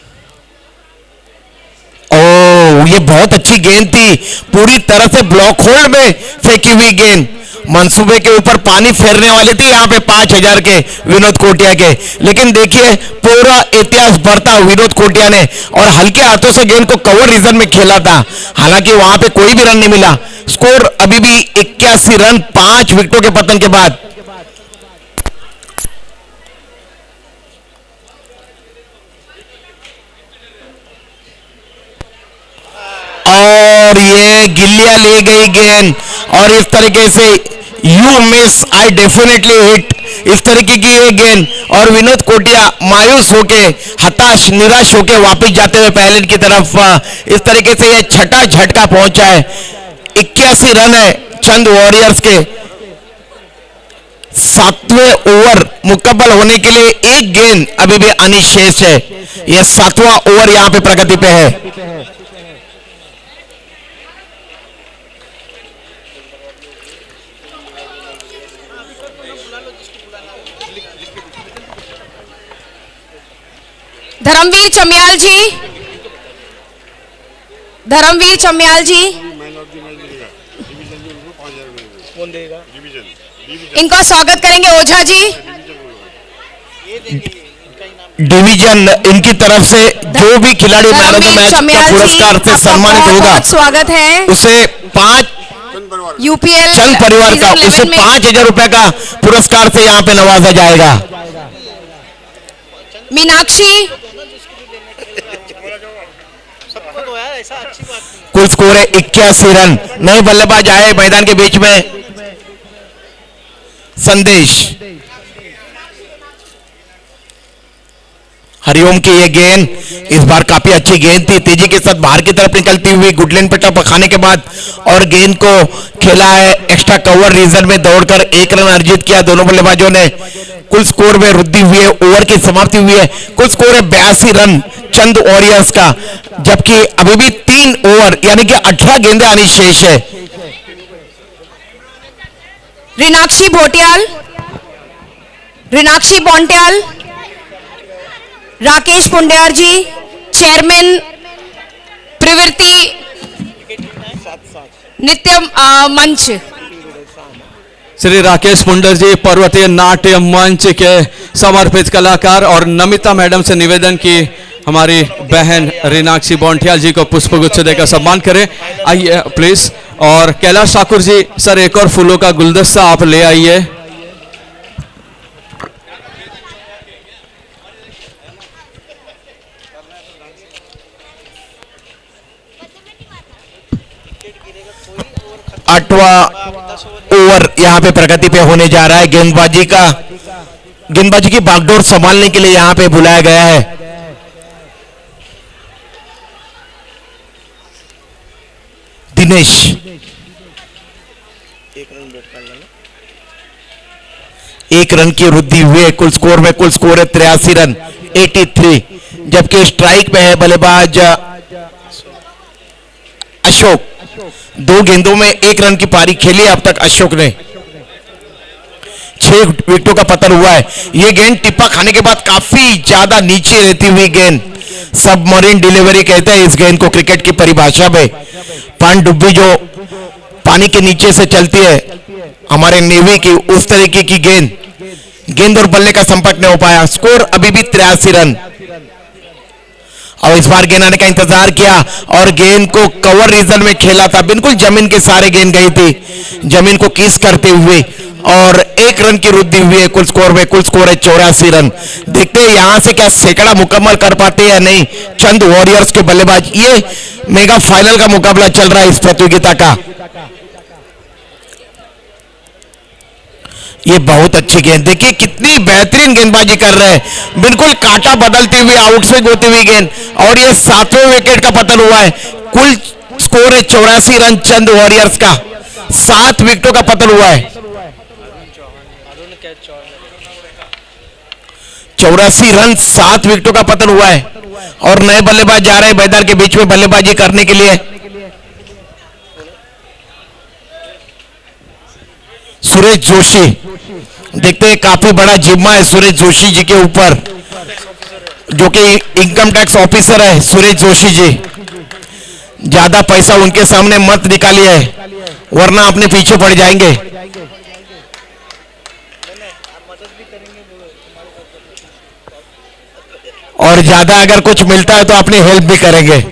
ओ ये बहुत अच्छी गेंद थी, पूरी तरह से ब्लॉक होल्ड में फेंकी हुई गेंद, मंसूबे के ऊपर पानी फेरने वाले थे यहां पे 5,000 के विनोद कोटिया के। लेकिन देखिए पूरा इतिहास बढ़ता विनोद कोटिया ने, और हल्के हाथों से गेंद को कवर रीजन में खेला था, हालांकि वहां पे कोई भी रन नहीं मिला। स्कोर अभी भी 81 रन 5 विकेटों के पतन के बाद। और ये गिल्लियां ले गई गेंद, और इस तरीके से you miss I definitely hit, इस तरीके की ये गेंद, और विनोद कोटिया मायूस होके, हताश निराश होके वापस जाते हुए पहले की तरफ। इस तरीके से ये छठा झटका पहुंचा है। 81 रन है चंद वॉरियर्स के। 7वें ओवर मुकम्मल होने के लिए एक गेंद अभी भी अनिशेष है। यह 7वां ओवर यहां पे प्रगति पे है। धर्मवीर चमियाल जी, धर्मवीर चमियाल जी, इनका स्वागत करेंगे ओझा जी। डिवीजन इनकी तरफ से जो भी खिलाड़ी मैन ऑफ द मैच का पुरस्कार से सम्मानित होगा, स्वागत है उसे 5 यूपीएल चंद परिवार का, उसे 5,000 रुपए का पुरस्कार से यहाँ पे नवाजा जाएगा। मीनाक्षी, कुल स्कोर है 81 रन। नए बल्लेबाज आए मैदान के बीच में, संदेश। हरिओम की ये गेंद इस बार काफी अच्छी गेंद थी, तेजी के साथ बाहर की तरफ निकलती हुई गुडलैंड पे टप खाने के बाद, और गेंद को खेला है एक्स्ट्रा कवर रीजन में, दौड़कर 1 रन अर्जित किया दोनों बल्लेबाजों ने। कुल स्कोर में वृद्धि हुई है, ओवर की समाप्ति हुई है। कुल स्कोर है 82 रन चंद वॉरियर्स का, जबकि अभी भी 3 ओवर यानी कि 18 गेंदें अनिशेष है। रीनाक्षी भोटियाल, रीनाक्षी बोंटियाल, राकेश पुंडियार जी, चेयरमैन प्रवृत्ति नृत्य मंच। श्री राकेश पुंडर जी पर्वतीय नाट्य मंच के समर्पित कलाकार, और नमिता मैडम से निवेदन की हमारी बहन रीनाक्षी बौंठियाल जी को पुष्पगुच्छ देकर सम्मान करें। आइए प्लीज। और कैलाश ठाकुर जी सर एक और फूलों का गुलदस्ता आप ले आइए। आठवां ओवर यहाँ पे प्रगति पे होने जा रहा है। गेंदबाजी की बागडोर संभालने के लिए यहाँ पे बुलाया गया है दिनेश। एक रन की वृद्धि हुई कुल स्कोर में। कुल स्कोर है 83 रन 83, जबकि स्ट्राइक में है बल्लेबाज अशोक। 2 गेंदों में 1 रन की पारी खेली अब तक अशोक ने। 6 विकेटों का पतन हुआ है। यह गेंद टिप्पा खाने के बाद काफी ज्यादा नीचे रहती हुई गेंद, सबमरीन डिलीवरी कहते हैं इस गेंद को क्रिकेट की परिभाषा में। पनडुब्बी जो पानी के नीचे से चलती है हमारे नेवी की, उस तरीके की गेंद और बल्ले का संपर्क नहीं हो पाया। स्कोर अभी भी 83 रन। और इस बार गेंद आने का इंतजार किया और गेंद को कवर रीजन में खेला था। बिल्कुल जमीन के सारे गेंद गई थी, जमीन को किस करते हुए, और 1 रन की वृद्धि हुई है कुल स्कोर में। कुल स्कोर है 84 रन। देखते हैं यहां से क्या सैकड़ा मुकम्मल कर पाते हैं या नहीं चंद वॉरियर्स के बल्लेबाज। ये मेगा फाइनल का मुकाबला चल रहा है इस प्रतियोगिता का। ये बहुत अच्छी गेंद, देखिए कितनी बेहतरीन गेंदबाजी कर रहे हैं। बिल्कुल कांटा बदलती हुई आउट से होती हुई गेंद, और ये 7वें विकेट का पतन हुआ है। कुल स्कोर है 84 रन चंद वॉरियर्स का। 7 विकेटों का पतन हुआ है। 84 रन 7 विकेटों का पतन हुआ है। और नए बल्लेबाज जा रहे हैं मैदान के बीच में बल्लेबाजी करने के लिए। सुरेश जोशी, देखते हैं काफी बड़ा जिम्मा है सुरेश जोशी जी के ऊपर, जो कि इनकम टैक्स ऑफिसर है। सुरेश जोशी जी, ज्यादा पैसा उनके सामने मत निकालिए वरना अपने पीछे पड़ जाएंगे। और ज्यादा अगर कुछ मिलता है तो अपनी हेल्प भी करेंगे,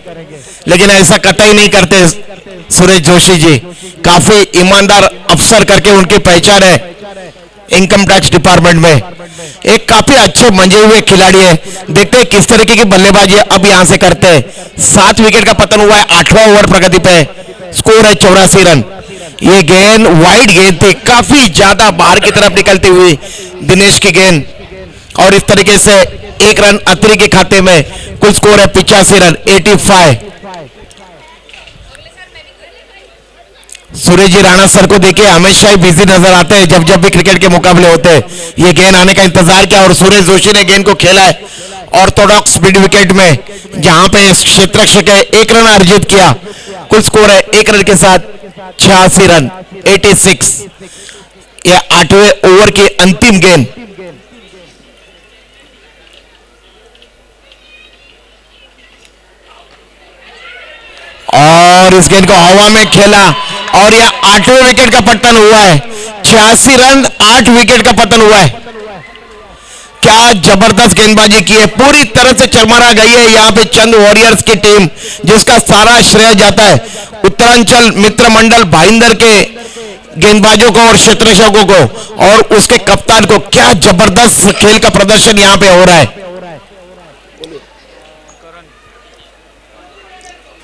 लेकिन ऐसा कतई नहीं करते सुरेश जोशी जी। काफी ईमानदार अफसर करके उनकी पहचान है इनकम टैक्स डिपार्टमेंट में। एक काफी अच्छे मंजे हुए खिलाड़ी है। देखते हैं किस तरीके की बल्लेबाजी अब यहां से करते हैं। 7 विकेट का पतन हुआ है 8वां ओवर प्रगति पे। स्कोर है 84 रन। ये गेंद वाइड गेंद थी, काफी ज्यादा बाहर की तरफ निकलती हुई दिनेश की गेंद, और इस तरीके से 1 रन अतिरिक्त के खाते में। कुल स्कोर है 85 रन 85। सूर्य जी राणा सर को देखिए हमेशा ही बिजी नजर आते हैं जब भी क्रिकेट के मुकाबले होते हैं। ये गेंद आने का इंतजार किया और सुरेश जोशी ने गेंद को खेला है ऑर्थोडॉक्स मिड विकेट में, जहां पे क्षेत्ररक्षक है 1 रन अर्जित किया। कुल स्कोर है 1 रन के साथ 86 रन 86। यह 8वें ओवर की अंतिम गेंद। और इस गेंद को हवा में खेला और यह 8वें विकेट का पतन हुआ है। 86 रन 8 विकेट का पतन हुआ है। क्या जबरदस्त गेंदबाजी की है, पूरी तरह से चरमरा गई है यहाँ पे चंद वॉरियर्स की टीम, जिसका सारा श्रेय जाता है उत्तरांचल मित्र मंडल भाईंदर के गेंदबाजों को और क्षेत्ररक्षकों को और उसके कप्तान को। क्या जबरदस्त खेल का प्रदर्शन यहाँ पे हो रहा है।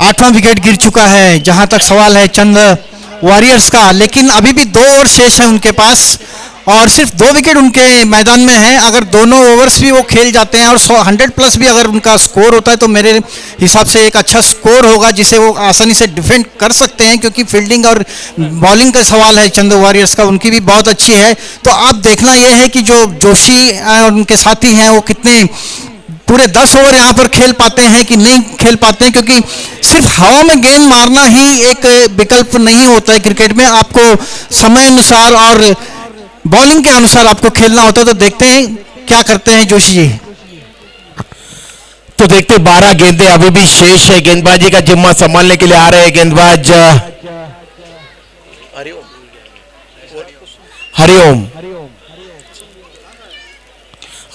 8वां विकेट गिर चुका है जहां तक सवाल है चंद वॉरियर्स का, लेकिन अभी भी 2 ओवर शेष है उनके पास और सिर्फ 2 विकेट उनके मैदान में है। अगर दोनों ओवर्स भी वो खेल जाते हैं और 100 प्लस भी अगर उनका स्कोर होता है तो मेरे हिसाब से एक अच्छा स्कोर होगा जिसे वो आसानी से डिफेंड कर सकते हैं, क्योंकि फील्डिंग और बॉलिंग का सवाल है चंद वॉरियर्स का, उनकी भी बहुत अच्छी है। तो आप देखना यह है कि जो जोशी और उनके साथी हैं वो कितने पूरे 10 ओवर यहाँ पर खेल पाते हैं कि नहीं खेल पाते हैं, क्योंकि सिर्फ हवा में गेंद मारना ही एक विकल्प नहीं होता है क्रिकेट में। आपको समय अनुसार और बॉलिंग के अनुसार आपको खेलना होता है। तो देखते हैं क्या करते हैं जोशी जी। तो देखते 12 गेंदें अभी भी शेष है। गेंदबाजी का जिम्मा संभालने के लिए आ रहे हैं गेंदबाज हरिओम।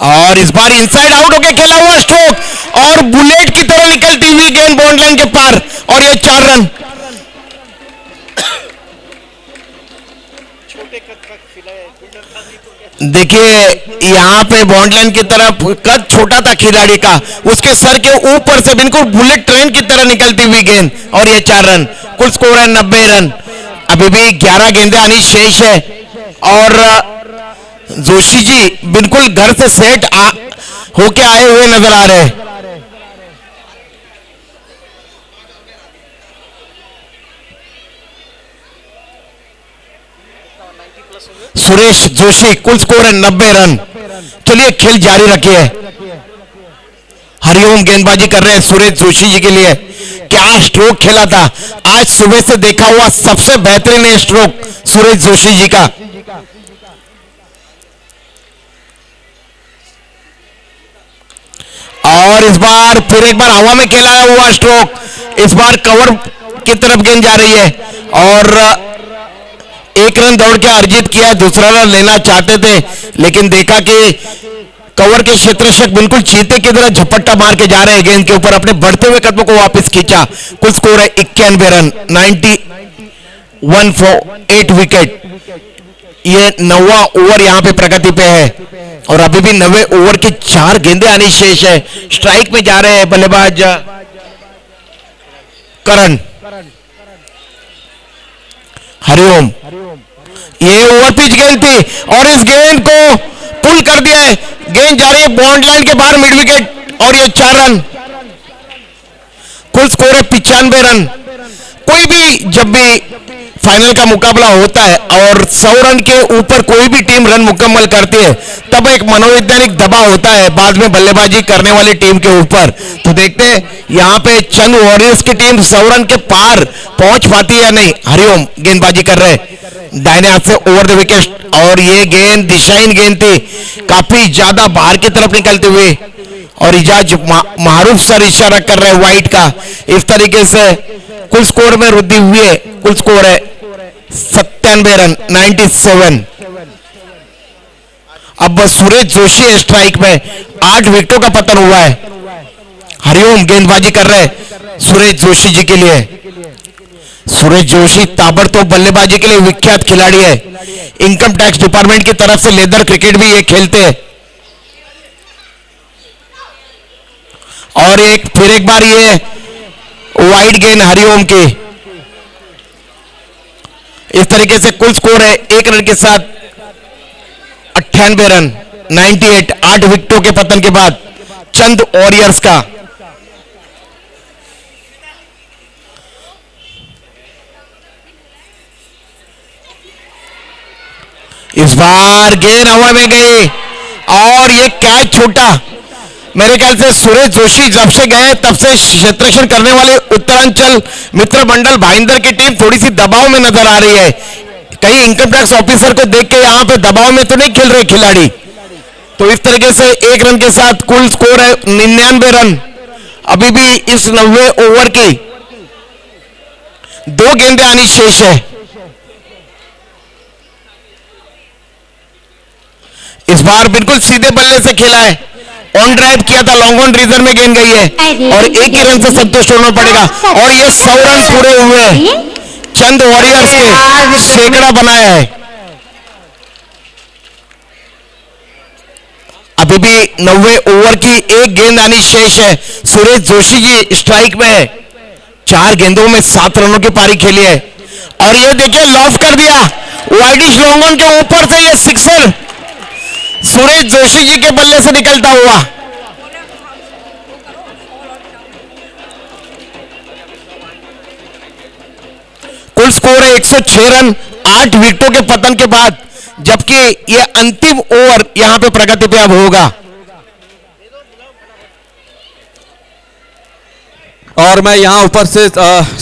और इस बार इनसाइड आउट होके खेला हुआ स्ट्रोक और बुलेट की तरह निकलती हुई गेंद बाउंड लाइन के पार और ये 4 रन। देखिए यहाँ पे बाउंड लाइन की तरफ कद छोटा था खिलाड़ी का, उसके सर के ऊपर से बिल्कुल बुलेट ट्रेन की तरह निकलती हुई गेंद और ये 4 रन। कुल स्कोर है 90 रन। अभी भी 11 गेंदें आनी शेष है और जोशी जी बिल्कुल घर से सेट होके आए हुए नजर आ रहे हैं। सुरेश जोशी, कुल स्कोर है 90 रन। चलिए खेल जारी रखिए। हरिओम गेंदबाजी कर रहे हैं सुरेश जोशी जी के लिए। क्या स्ट्रोक खेला था, आज सुबह से देखा हुआ सबसे बेहतरीन स्ट्रोक सुरेश जोशी जी का। और इस बार फिर एक बार हवा में खेला हुआ स्ट्रोक, इस बार कवर की तरफ गेंद जा रही है और 1 रन दौड़ के अर्जित किया। दूसरा रन लेना चाहते थे लेकिन देखा कि कवर के क्षेत्ररक्षक बिल्कुल चीते की तरह झपट्टा मार के जा रहे हैं गेंद के ऊपर, अपने बढ़ते हुए कदमों को वापस खींचा। कुल स्कोर है 91 रन, 91 फॉर 8 विकेट। ये 9वां ओवर यहाँ पे प्रगति पे है और अभी भी 9वें ओवर की 4 गेंदें आनी शेष है। स्ट्राइक में जा रहे हैं बल्लेबाज करण। हरिओम, ये ओवर पिच गेंद थी और इस गेंद को पुल कर दिया है। गेंद जा रही है बाउंड लाइन के बाहर मिड विकेट और ये 4 रन। कुल स्कोर है 95 रन। कोई भी जब भी फाइनल का मुकाबला होता है और 100 रन के ऊपर कोई भी टीम रन मुकम्मल करती है तब एक मनोवैज्ञानिक दबाव होता है बाद में बल्लेबाजी करने वाली टीम के ऊपर। तो देखते हैं यहाँ पे चंद वॉरियर्स की टीम 100 रन के पार पहुंच पाती है या नहीं। हरिओम गेंदबाजी कर रहे हैं दाहिने हाथ से ओवर द विकेट और ये गेंद दिशाहीन गेंद थी, काफी ज्यादा बाहर की तरफ निकलते हुए और इजाज मारूफ सर इशारा कर रहे हैं वाइट का। इस तरीके से कुल स्कोर में वृद्धि हुई है। कुल स्कोर है 97 रन, 97। अब सुरेश जोशी स्ट्राइक में 8 विकेटों का पतन हुआ है। हरिओम गेंदबाजी कर रहे हैं सुरेश जोशी जी के लिए। सुरेश जोशी ताबड़तोड़ बल्लेबाजी के लिए विख्यात खिलाड़ी है। इनकम टैक्स डिपार्टमेंट की तरफ से लेदर क्रिकेट भी ये खेलते हैं और फिर एक बार ये वाइड गेंद हरिओम की। इस तरीके से कुल स्कोर है 1 रन के साथ 98 रन, 98। 8 विकेटों के पतन के बाद चंद वॉरियर्स का। इस बार गेंद हवा में गई और ये कैच छूटा। मेरे ख्याल से सुरेश जोशी जब से गए तब से क्षेत्ररक्षण करने वाले उत्तरांचल मित्र मंडल भाईंदर की टीम थोड़ी सी दबाव में नजर आ रही है। कहीं इनकम टैक्स ऑफिसर को देख के यहाँ पे दबाव में तो नहीं खेल रहे खिलाड़ी। तो इस तरीके से 1 रन के साथ कुल स्कोर है 99 रन। अभी भी इस 90वें ओवर की 2 गेंदें आनी शेष है। इस बार बिल्कुल सीधे बल्ले से खेला है, ऑन ड्राइव किया था, लॉन्ग ऑन रीजन में गेंद गई है और 1 ही रन से संतुष्ट होना पड़ेगा और ये 100 रन पूरे हुए हैं। चंद वॉरियर्स के सैकड़ा बनाया है। अभी भी 90वें ओवर की 1 गेंद आनी शेष है। सुरेश जोशी जी स्ट्राइक में है। 4 गेंदों में 7 रनों की पारी खेली है और ये देखिए लॉफ कर दिया वाइडिश लॉन्ग ऑन के ऊपर से। ये सिक्सर सुरेश जोशी जी के बल्ले से निकलता हुआ। कुल स्कोर है 106 रन 8 विकेटों के पतन के बाद, जबकि यह अंतिम ओवर यहां पे प्रगति पे अब होगा। और मैं यहाँ ऊपर से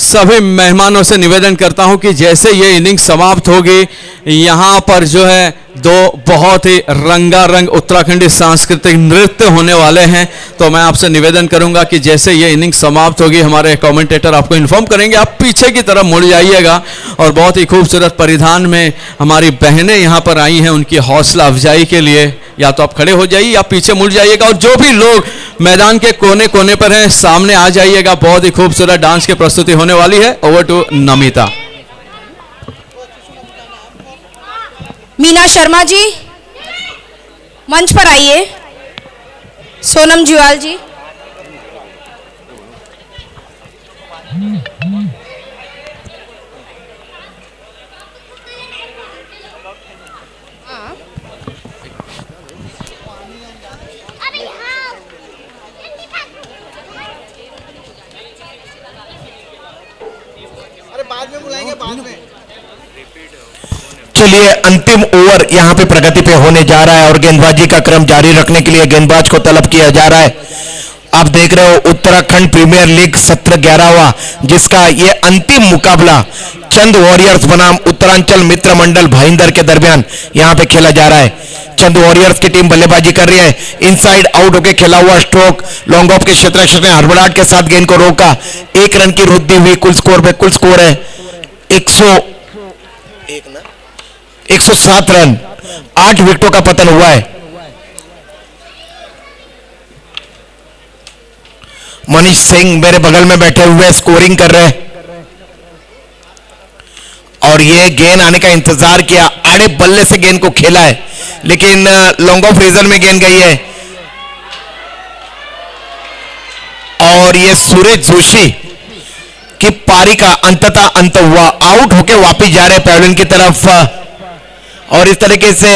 सभी मेहमानों से निवेदन करता हूँ कि जैसे ये इनिंग समाप्त होगी, यहाँ पर जो है दो बहुत ही रंगारंग उत्तराखंडी सांस्कृतिक नृत्य होने वाले हैं। तो मैं आपसे निवेदन करूंगा कि जैसे ये इनिंग समाप्त होगी, हमारे कमेंटेटर आपको इन्फॉर्म करेंगे, आप पीछे की तरफ मुड़ जाइएगा। और बहुत ही खूबसूरत परिधान में हमारी बहनें यहाँ पर आई हैं, उनकी हौसला अफजाई के लिए या तो आप खड़े हो जाइए या पीछे मुड़ जाइएगा। और जो भी लोग मैदान के कोने कोने पर हैं, सामने आ जाइएगा। बहुत ही खूबसूरत डांस की प्रस्तुति होने वाली है। Over to Namita. मीना शर्मा जी मंच पर आइए। सोनम जुयाल जी। अरे बाद में बुलाएंगे, बाद में। चलिए, अंतिम ओवर यहाँ पे प्रगति पे होने जा रहा है और गेंदबाजी का क्रम जारी रखने के लिए गेंदबाज को तलब किया जा रहा है। आप देख रहे हो उत्तराखंड प्रीमियर लीग सत्र 11वां, जिसका ये अंतिम मुकाबला चंद वॉरियर्स बनाम उत्तरांचल मित्र मंडल भाईंदर के दरमियान यहाँ पे खेला जा रहा है। चंद वॉरियर्स की टीम बल्लेबाजी कर रही है। इनसाइड आउट होकर खेला हुआ स्ट्रोक लॉन्ग ऑफ के क्षेत्र में हड़बड़ाहट के साथ गेंद को रोका। 1 रन की वृद्धि हुई। कुल स्कोर है 107 रन। 8 विकेटों का पतन हुआ है। मनीष सिंह मेरे बगल में बैठे हुए स्कोरिंग कर रहे हैं और ये गेंद आने का इंतजार किया। आड़े बल्ले से गेंद को खेला है, लेकिन लॉन्ग ऑफ रीजन में गेंद गई है। और ये सुरेश जोशी की पारी का अंततः अंत हुआ। आउट होके वापिस जा रहे पैवेलियन की तरफ और इस तरीके से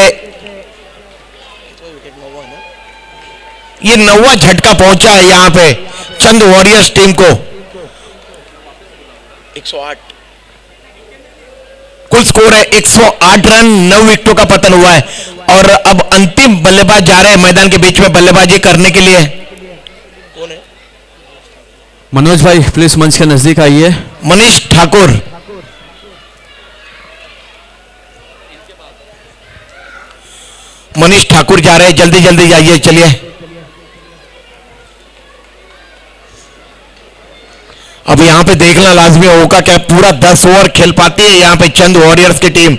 ये 9वां झटका पहुंचा है यहां पे चंद वॉरियर्स टीम को। 108 कुल स्कोर है 108 रन। 9 विकेटों का पतन हुआ है और अब अंतिम बल्लेबाज जा रहे हैं मैदान के बीच में बल्लेबाजी करने के लिए। कौन है? मनोज भाई प्लीज मंच के नजदीक आइए। मनीष ठाकुर। मनीष ठाकुर जा रहे हैं, जल्दी जल्दी जाइए। चलिए, अब यहां पे देखना लाजमी होगा क्या पूरा 10 ओवर खेल पाती है यहां पे चंद वॉरियर्स की टीम।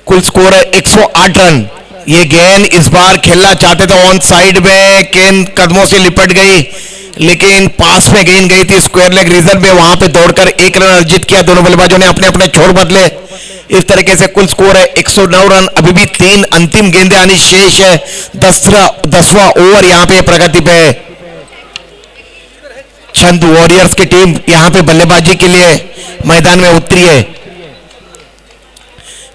कुल स्कोर है 108 रन। ये गेंद इस बार खेलना चाहते थे ऑन साइड में, गेंद कदमों से लिपट गई, लेकिन पास में गेंद गई थी स्क्वायर लेग रीजन में। वहां पे दौड़कर 1 रन अर्जित किया। दोनों बल्लेबाजों ने अपने अपने छोड़ बदले। इस तरीके से कुल स्कोर है 109 रन। अभी भी 3 अंतिम गेंदें आनी शेष है। 10वां ओवर यहां पे प्रगति पे है। चंद वॉरियर्स की टीम यहां पे बल्लेबाजी के लिए मैदान में उतरी है।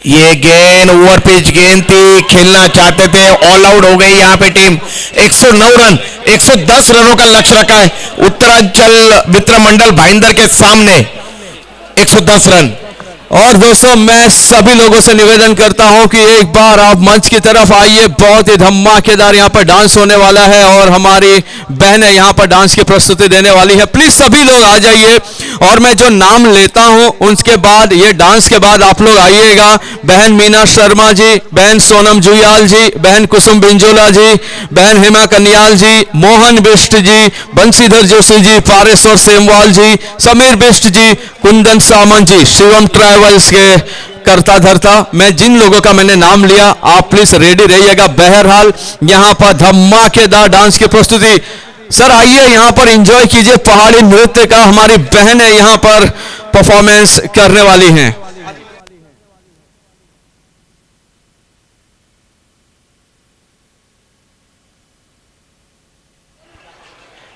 ये गेंद ओवर पिच गेंद थी, खेलना चाहते थे, ऑल आउट हो गई यहां पे टीम। 109 रन, 110 रनों का लक्ष्य रखा है उत्तरांचल मित्र मंडल भाईंदर के सामने। 110 रन। और दोस्तों मैं सभी लोगों से निवेदन करता हूं कि एक बार आप मंच की तरफ आइए। बहुत ही धमाकेदार यहां पर डांस होने वाला है और हमारी बहनें यहां पर डांस की प्रस्तुति देने वाली है। प्लीज सभी लोग आ जाइए और मैं जो नाम लेता हूं उसके बाद, ये डांस के बाद आप लोग आइएगा। बहन मीना शर्मा जी, बहन सोनम जुयाल जी, बहन कुसुम बिंजोला जी, बहन हेमा कन्याल जी, मोहन बिष्ट जी, बंशीधर जोशी जी, पारेश्वर सेमवाल जी, समीर बिष्ट जी, कुंदन सामंत जी, शिवम ट्रैवल्स के करता धरता। मैं जिन लोगों का मैंने नाम लिया, आप प्लीज रेडी रहिएगा। बहरहाल यहां पर धमाकेदार डांस की प्रस्तुति। सर आइए यहां पर एंजॉय कीजिए पहाड़ी नृत्य का। हमारी बहनें यहां पर परफॉर्मेंस करने वाली हैं।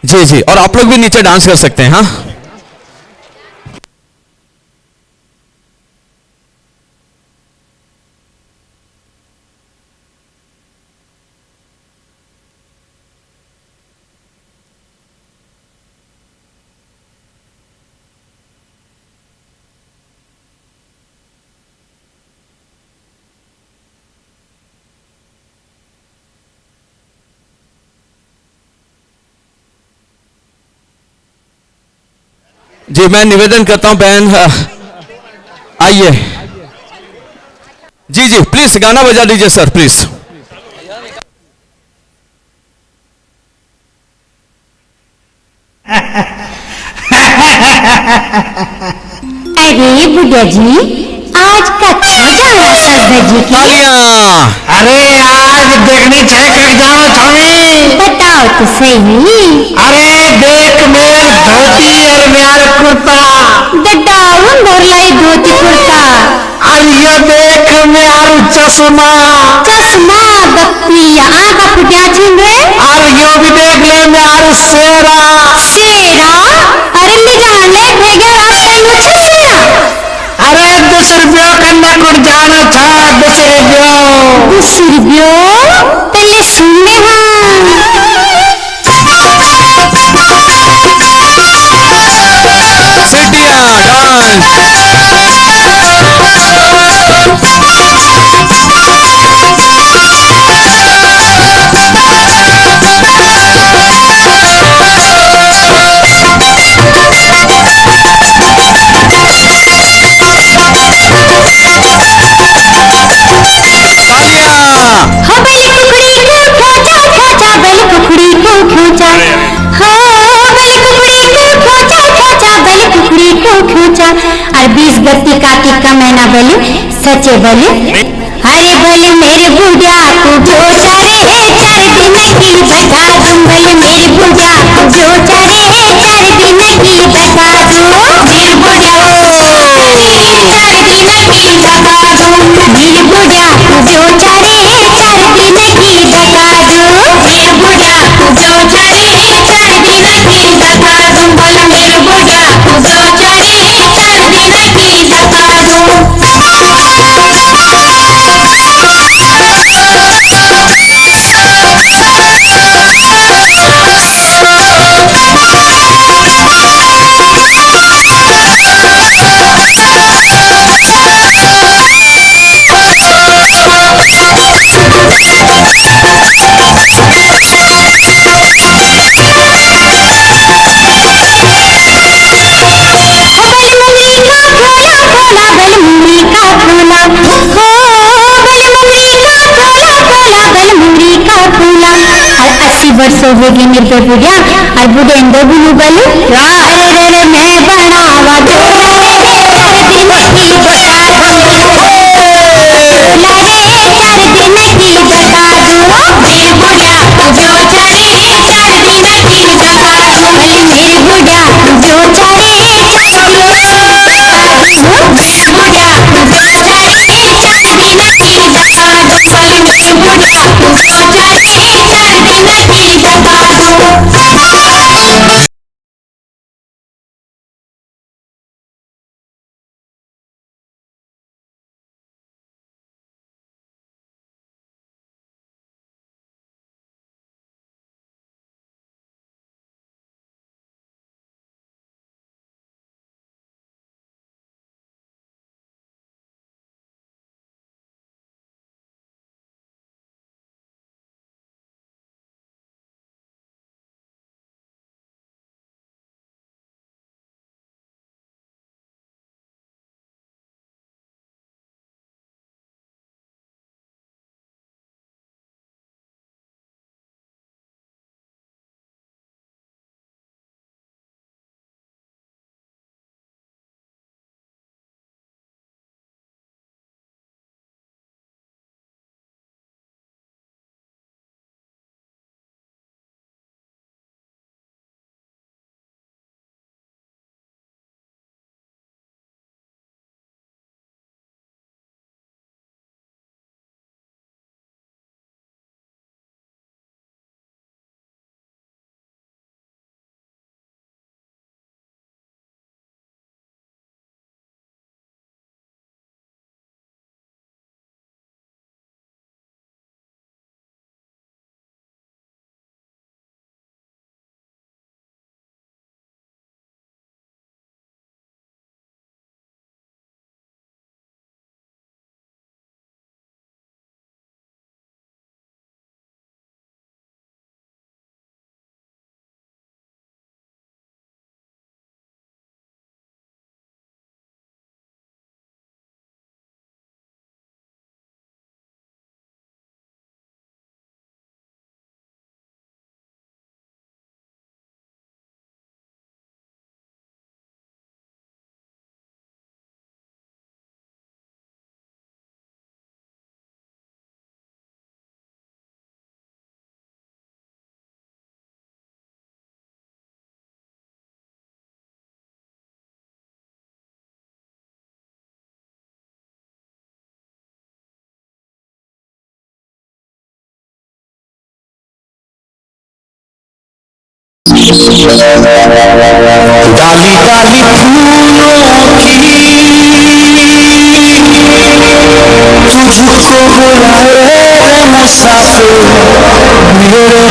जी जी, और आप लोग भी नीचे डांस कर सकते हैं। हाँ, जी मैं निवेदन करता हूं बहन आइए। जी जी प्लीज गाना बजा दीजिए सर प्लीज। अरे बुढ़िया जी आज का क्या गाना सरदार जी की? तालियां। अरे आज देखनी चाहिए जाओ छमी। बताओ तो सही। अरे देख मेर धोती और मेर कुर्ता। बताओ मोरलाई धोती कुर्ता। आइयो देख मेर चश्मा। चश्मा बप्पिया आगा फुटिया छिन रे। और यो भी देख ले मेर सेरा। शेरा अरे लिगा ले भेगे रास्ते में छसिया। अरे 10 रुपया कन्या कुट जाना था 10 रुपया। 10 रुपया पहले सुनने सिटिया डांस। बेल कुकड़ी को खोजा खोजा बेल कुकड़ी को खोजा। हाँ बेल कुकड़ी को खोजा खोजा बेल कुकड़ी को खोजा। और 20 गति काटी का महीना बोले सचे बोले। अरे बोले मेरे बुढ़िया को खोजा रे 4 दिन की बता दूं। बोले मेरे बुढ़िया को खोजा रे 4 दिन की बता दूं। मेरे बुढ़िया 4 दिन की बता दूं। मेरे बुढ़िया को खोजा रे 4 दिन की बता दूं। मेरे बुढ़िया को खोजा रे 4 दिन की बता दूं। बोले मेरे बुढ़िया को खोजा रे 4 दिन की बता दूं। वर्षों हो गए मेरे पे बुढ़िया और बुढ़े अंदर बुलू बलू अरे रे रे मैं बनावा दो रे 4 दिन की बता दूं। बोला रे 4 दिन की बता दूं। मेरे बुढ़िया को जो चारे 4 दिन की बता दूं। मेरे बुढ़िया को जो चारे 4 दिन की बता दूं। मेरे बुढ़िया को जो चारे 4 दिन की बता दूं। मेरे बुढ़िया को जो चारे 4 दिन की बता दूं। डाली डाली फूलों की तुझको बुलाए मुसाफिर मेरे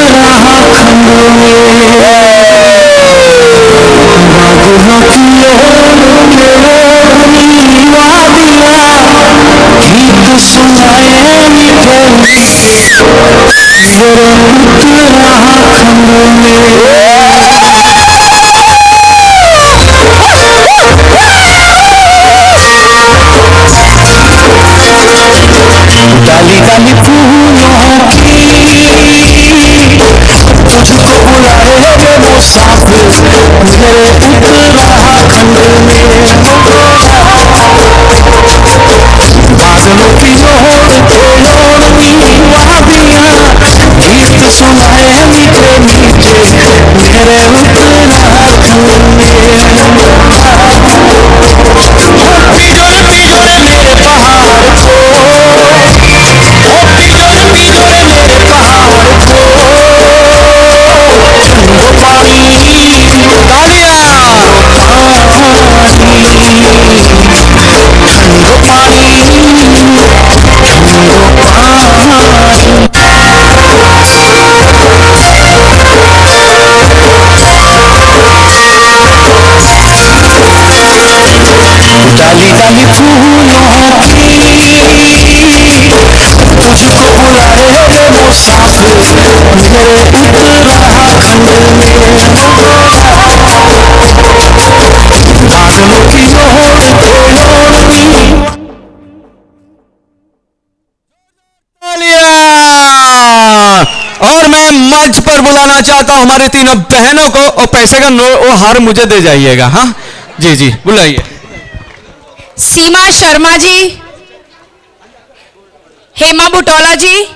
उत्तराखंड में बादलों की ओढ़नी वादियाँ गीत सुनाए मीठे मेरे उत्तराखंड में डाली डाली फूलों की तुझको बुलाए मुसाफिर मेरे उत्तराखंड में बादलों की ओढ़नी वादियाँ गीत सुनाए मीठे मीठे मेरे उत्तराखंड में पिजोरे पिजोरे मेरे पहाड़ को पिजोरे पिजोरे मेरे पहाड़ को ठंडो पानी तालियां ठंडो पानी डाली डाली फूलों की तुझको बुलाए मुसाफिर मेरे उत्तराखंड में बादलों की ओढ़नी और मैं मंच पर बुलाना चाहता हूं हमारी तीनों बहनों को, और पैसे का वो हार मुझे दे जाइएगा। हाँ जी जी, बुलाइए। सीमा शर्मा जी, हेमा बुटोला जी,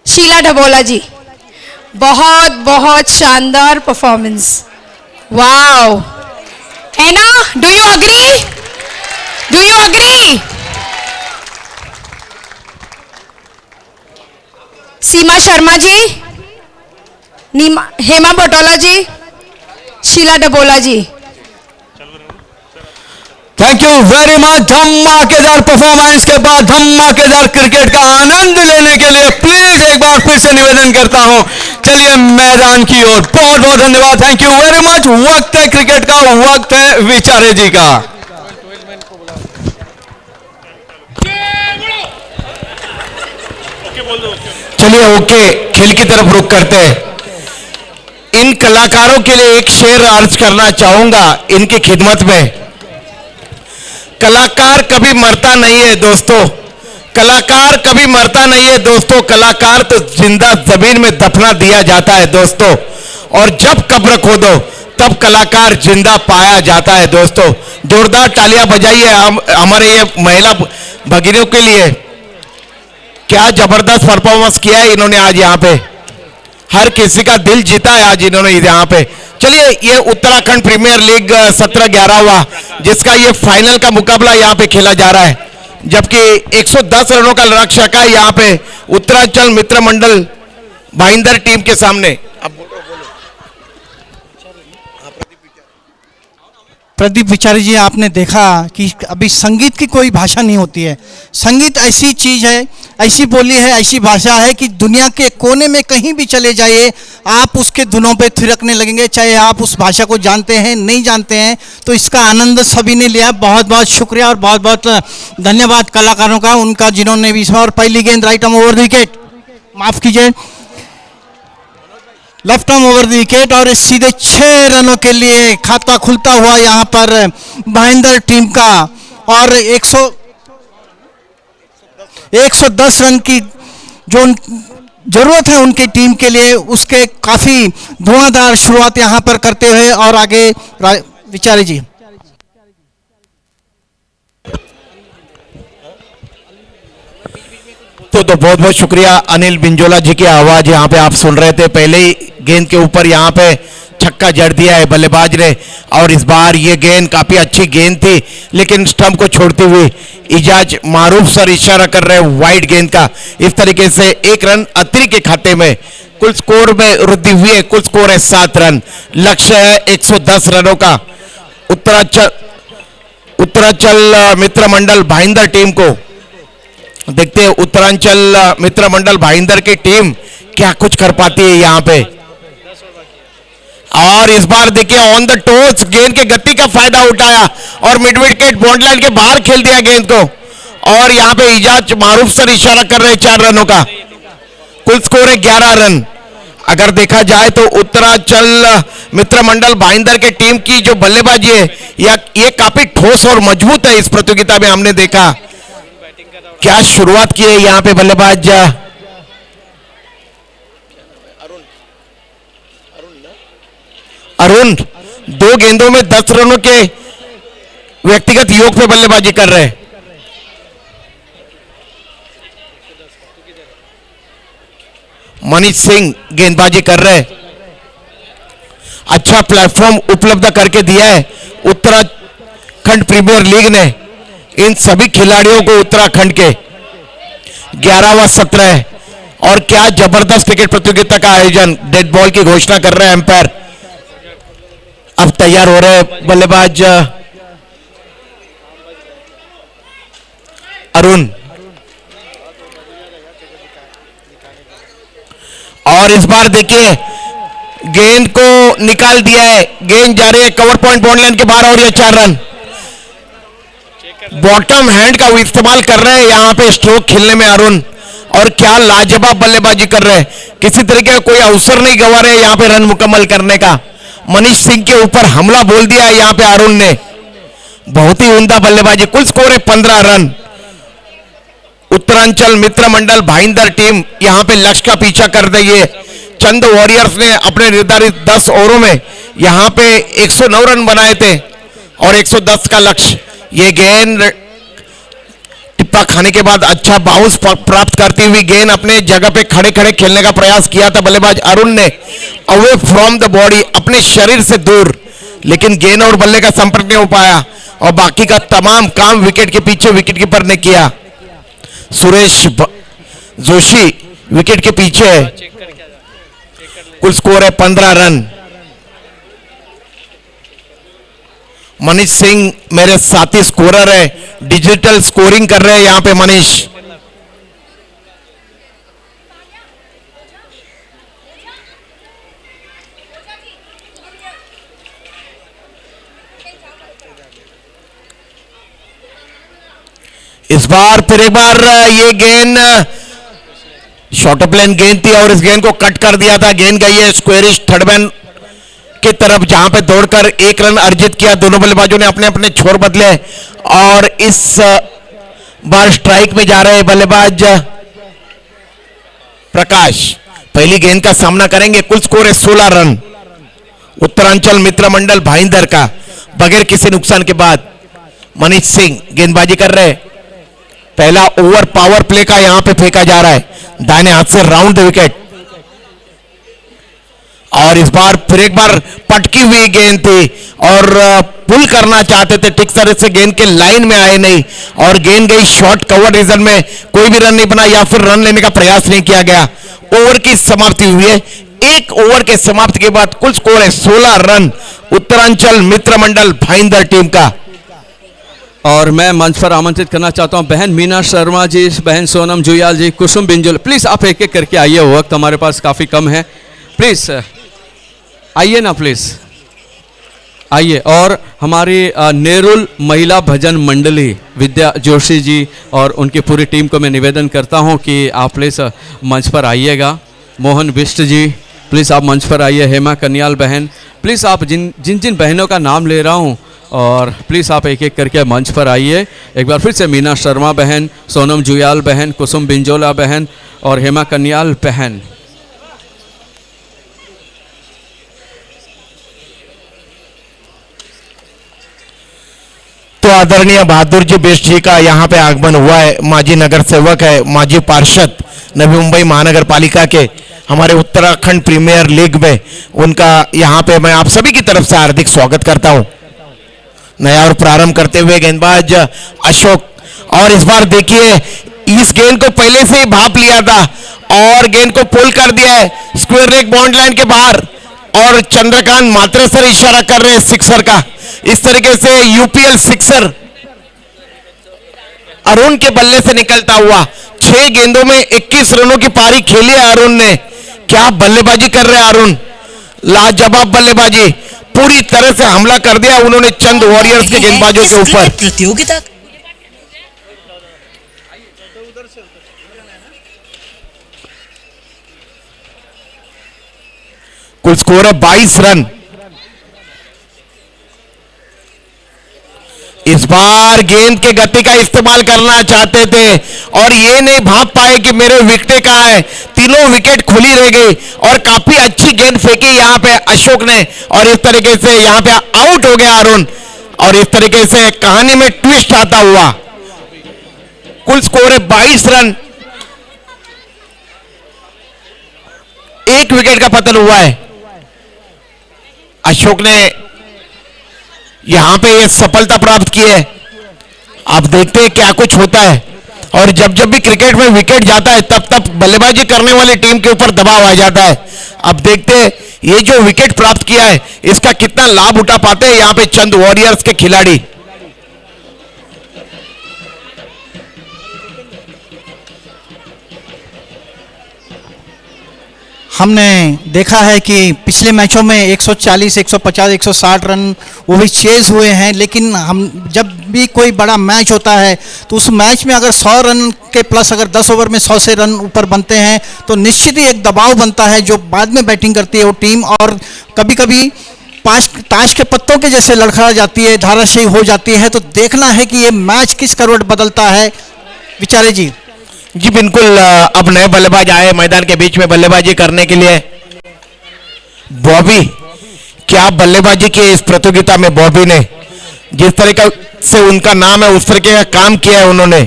शीला डबोला जी, बहुत बहुत शानदार performance. Wow. Anna, do you agree? Do you agree? Seema Sharma ji, Hema Butola ji, Sheela Dabola ji, thank you very much. धमाकेदार परफॉर्मेंस के बाद धमाकेदार क्रिकेट का आनंद लेने के लिए प्लीज एक बार फिर से निवेदन करता हूं, चलिए मैदान की ओर। बहुत बहुत धन्यवाद, थैंक यू वेरी मच। वक्त है क्रिकेट का, वक्त है विचारे जी का। चलिए ओके, खेल की तरफ रुख करते हैं। इन कलाकारों के लिए एक शेर अर्ज करना चाहूंगा इनकी खिदमत में। कलाकार कभी मरता नहीं है दोस्तों, कलाकार कभी मरता नहीं है दोस्तों, कलाकार तो जिंदा जमीन में दफना दिया जाता है दोस्तों, और जब कब्र खोदो तब कलाकार जिंदा पाया जाता है दोस्तों। जोरदार तालियां बजाइए हमारे ये महिला भगिनियों के लिए। क्या जबरदस्त परफॉर्मेंस किया है इन्होंने आज यहाँ पे, हर किसी का दिल जीता है आज इन्होंने यहाँ पे। चलिए, ये उत्तराखंड प्रीमियर लीग 17-11 हुआ, जिसका ये फाइनल का मुकाबला यहाँ पे खेला जा रहा है, जबकि 110 रनों का लक्ष्य रखा है यहाँ पे उत्तरांचल मित्र मंडल भाईंदर टीम के सामने। प्रदीप विचारी जी, आपने देखा कि अभी संगीत की कोई भाषा नहीं होती है। संगीत ऐसी चीज़ है, ऐसी बोली है, ऐसी भाषा है कि दुनिया के कोने में कहीं भी चले जाइए आप उसके धुनों पे थिरकने लगेंगे, चाहे आप उस भाषा को जानते हैं नहीं जानते हैं। तो इसका आनंद सभी ने लिया। बहुत बहुत शुक्रिया और बहुत बहुत धन्यवाद कलाकारों का, उनका जिन्होंने भी। और पहली गेंद right arm over the wicket, माफ़ कीजिए, left arm over the wicket, और सीधे 6 रनों के लिए खाता खुलता हुआ यहाँ पर भाईंदर टीम का। और 110 रन की जो जरूरत है उनकी टीम के लिए, उसके काफ़ी धुआंधार शुरुआत यहाँ पर करते हुए। और आगे विचारे जी। तो बहुत बहुत शुक्रिया अनिल बिंजोला जी की आवाज यहाँ पे आप सुन रहे थे। पहले ही गेंद के ऊपर यहाँ पे छक्का जड़ दिया है बल्लेबाज ने, और इस बार ये गेंद काफी अच्छी गेंद थी, लेकिन स्टंप को छोड़ते हुए इजाज मारूफ सर इशारा कर रहे हैं वाइड गेंद का। इस तरीके से 1 रन अतिरिक्त के खाते में कुल स्कोर में वृद्धि हुई है। कुल स्कोर है 7 रन। लक्ष्य है 110 रनों का। उत्तरांचल मित्र मंडल भाईंदर टीम को देखते हैं। उत्तरांचल मित्र मंडल भाईंदर की टीम क्या कुछ कर पाती है यहाँ पे। और इस बार देखिए ऑन द टोस गेंद के गति का फायदा उठाया और मिड विकेट बॉन्ड लाइन के बाहर खेल दिया गेंद को। और यहाँ पे इजाज मारूफ सर इशारा कर रहे हैं 4 रनों का। कुल स्कोर है 11 रन। अगर देखा जाए तो उत्तरांचल मित्र मंडल भाईंदर के टीम की जो बल्लेबाजी है ये काफी ठोस और मजबूत है। इस प्रतियोगिता में हमने देखा क्या शुरुआत की है यहाँ पे बल्लेबाज अरुण 2 गेंदों में 10 रनों के व्यक्तिगत योग पे बल्लेबाजी कर रहे हैं। मनीष सिंह गेंदबाजी कर रहे हैं। अच्छा प्लेटफॉर्म उपलब्ध करके दिया है उत्तराखंड प्रीमियर लीग ने इन सभी खिलाड़ियों को। उत्तराखंड के 11वां सत्र है और क्या जबरदस्त क्रिकेट प्रतियोगिता का आयोजन। डेड बॉल की घोषणा कर रहे हैं एम्पायर। अब तैयार हो रहे बल्लेबाज अरुण। और इस बार देखिए गेंद को निकाल दिया है। गेंद जा रही है कवर पॉइंट बॉन्ड लाइन के बाहर और ये 4 रन। बॉटम हैंड का इस्तेमाल कर रहे हैं यहाँ पे स्ट्रोक खेलने में अरुण। और क्या लाजवाब बल्लेबाजी कर रहे हैं। किसी तरीके का कोई अवसर नहीं गंवा रहे यहाँ पे रन मुकम्मल करने का। मनीष सिंह के ऊपर हमला बोल दिया है यहाँ पे अरुण ने। बहुत ही उम्दा बल्लेबाजी। कुल स्कोर है 15 रन। उत्तरांचल मित्र मंडल भाईंदर टीम यहां पे लक्ष्य का पीछा कर रही है। चंद वॉरियर्स ने अपने निर्धारित 10 ओवरों में यहां पे 109 रन बनाए थे और 110 का लक्ष्य। ये गेंद टिप्पा खाने के बाद अच्छा बाउंस प्राप्त करती हुई गेंद अपने जगह पे खड़े खड़े खेलने का प्रयास किया था बल्लेबाज अरुण ने। अवे फ्रॉम द बॉडी, अपने शरीर से दूर, लेकिन गेंद और बल्ले का संपर्क नहीं हो पाया और बाकी का तमाम काम विकेट के पीछे विकेट कीपर ने किया। सुरेश जोशी विकेट के पीछे है। कुल स्कोर है 15 रन। मनीष सिंह मेरे साथी स्कोरर है। डिजिटल स्कोरिंग कर रहे हैं यहां पे मनीष। इस बार फिर एक बार ये गेंद शॉर्ट ऑफ लेन गेंद थी और इस गेंद को कट कर दिया था। गेंद गई है स्क्वेरिश थर्ड मैन की तरफ जहां पे दौड़कर 1 रन अर्जित किया। दोनों बल्लेबाजों ने अपने अपने छोर बदले और इस बार स्ट्राइक में जा रहे बल्लेबाज प्रकाश पहली गेंद का सामना करेंगे। कुल स्कोर है 16 रन उत्तरांचल मित्र मंडल भाईंदर का बगैर किसी नुकसान के बाद। मनीष सिंह गेंदबाजी कर रहे। पहला ओवर पावर प्ले का यहां पे फेंका जा रहा है दाहिने हाथ से राउंड द विकेट। और इस बार फिर एक बार पटकी हुई गेंद थी और पुल करना चाहते थे, ठीक तरह से गेंद के लाइन में आए नहीं और गेंद गई शॉर्ट कवर रीजन में। कोई भी रन नहीं बना या फिर रन लेने का प्रयास नहीं किया गया। ओवर की समाप्ति हुई है। 1 ओवर के समाप्ति के बाद कुल स्कोर है 16 रन उत्तरांचल मित्र मंडल भाईंदर टीम का। और मैं मंच पर आमंत्रित करना चाहता हूं बहन मीना शर्मा जी, बहन सोनम जुयाल जी, कुसुम बिंजुल। प्लीज आप एक एक करके आइए, वक्त हमारे पास काफी कम है। प्लीज आइए ना, प्लीज आइए। और हमारी नेरुल महिला भजन मंडली विद्या जोशी जी और उनकी पूरी टीम को मैं निवेदन करता हूं कि आप प्लीज मंच पर आइएगा। मोहन बिष्ट जी प्लीज आप मंच पर आइए। हेमा कन्याल बहन प्लीज आप जिन जिन बहनों का नाम ले रहा हूं और प्लीज़ आप एक एक करके मंच पर आइए। एक बार फिर से मीना शर्मा बहन, सोनम जुयाल बहन, कुसुम बिंजोला बहन और हेमा कन्याल बहन। तो आदरणीय बहादुर जी बिष्ट जी का यहाँ पे आगमन हुआ है। माजी नगर सेवक है, माजी पार्षद नवी मुंबई महानगर पालिका के हमारे उत्तराखंड प्रीमियर लीग में। उनका यहाँ पे मैं आप सभी की तरफ से हार्दिक स्वागत करता हूँ। नया और प्रारंभ करते हुए गेंदबाज अशोक। और इस बार देखिए इस गेंद को पहले से ही भाप लिया था और गेंद को पुल कर दिया है स्क्वायर लेग बॉन्ड लाइन के बाहर, और चंद्रकांत मात्रेसर इशारा कर रहे हैं सिक्सर का। इस तरीके से यूपीएल सिक्सर अरुण के बल्ले से निकलता हुआ 6 गेंदों में 21 रनों की पारी खेली है अरुण ने। क्या बल्लेबाजी कर रहे हैं अरुण, लाजवाब बल्लेबाजी, पूरी तरह से हमला कर दिया उन्होंने चंद वॉरियर्स के गेंदबाजों के ऊपर। प्रतियोगिता कुल स्कोर है 22 रन। इस बार गेंद के गति का इस्तेमाल करना चाहते थे और ये नहीं भाप पाए कि मेरे विकेट कहां है, तीनों विकेट खुली रह गई और काफी अच्छी गेंद फेंकी यहां पे अशोक ने, और इस तरीके से यहां पे आउट हो गया अरुण, और इस तरीके से कहानी में ट्विस्ट आता हुआ। कुल स्कोर है 22 रन, 1 विकेट का पतन हुआ है। अशोक ने यहां पे ये सफलता प्राप्त की है। आप देखते हैं क्या कुछ होता है, और जब जब भी क्रिकेट में विकेट जाता है तब तब बल्लेबाजी करने वाली टीम के ऊपर दबाव आ जाता है। अब देखते हैं ये जो विकेट प्राप्त किया है इसका कितना लाभ उठा पाते हैं यहां पे चंद वॉरियर्स के खिलाड़ी। हमने देखा है कि पिछले मैचों में 140, 150, 160 रन वो भी चेज हुए हैं, लेकिन हम जब भी कोई बड़ा मैच होता है तो उस मैच में अगर 100 रन के प्लस अगर 10 ओवर में 100 से रन ऊपर बनते हैं तो निश्चित ही एक दबाव बनता है जो बाद में बैटिंग करती है वो टीम, और कभी कभी ताश के पत्तों के जैसे लड़खड़ा जाती है, धाराशायी हो जाती है। तो देखना है कि ये मैच किस करवट बदलता है। विचारे जी। जी बिल्कुल, अब नए बल्लेबाज आए मैदान के बीच में बल्लेबाजी करने के लिए। बॉबी, क्या बल्लेबाजी की इस प्रतियोगिता में बॉबी ने, जिस तरीके से उनका नाम है उस तरीके का काम किया है उन्होंने।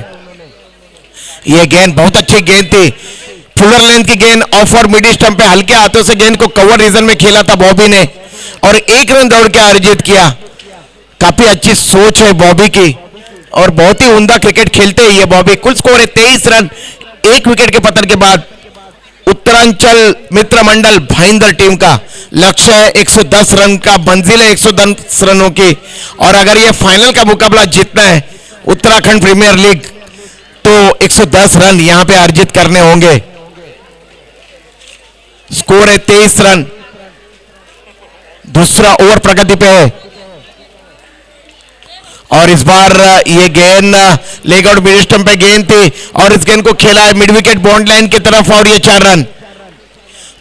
ये गेंद बहुत अच्छी गेंद थी, फुलर लेंथ की गेंद, ऑफ और मिड स्टंप पे हल्के हाथों से गेंद को कवर रीजन में खेला था बॉबी ने और 1 रन दौड़ के अर्जित किया। काफी अच्छी सोच है बॉबी की और बहुत ही उम्दा क्रिकेट खेलते हैं ये बॉबी। कुल स्कोर है 23 रन, 1 विकेट के पतन के बाद। उत्तरांचल मित्र मंडल भाईंदर टीम का लक्ष्य है 110 रन का, मंजिल है 110 रनों की, और अगर ये फाइनल का मुकाबला जीतना है उत्तराखंड प्रीमियर लीग तो 110 रन यहां पे अर्जित करने होंगे। स्कोर है 23 रन, दूसरा ओवर प्रगति पे है, और इस बार ये गेंद लेग आउट मिड स्टंप पे गेंद थी और इस गेंद को खेला है मिड विकेट बॉन्ड लाइन की तरफ और ये 4 रन।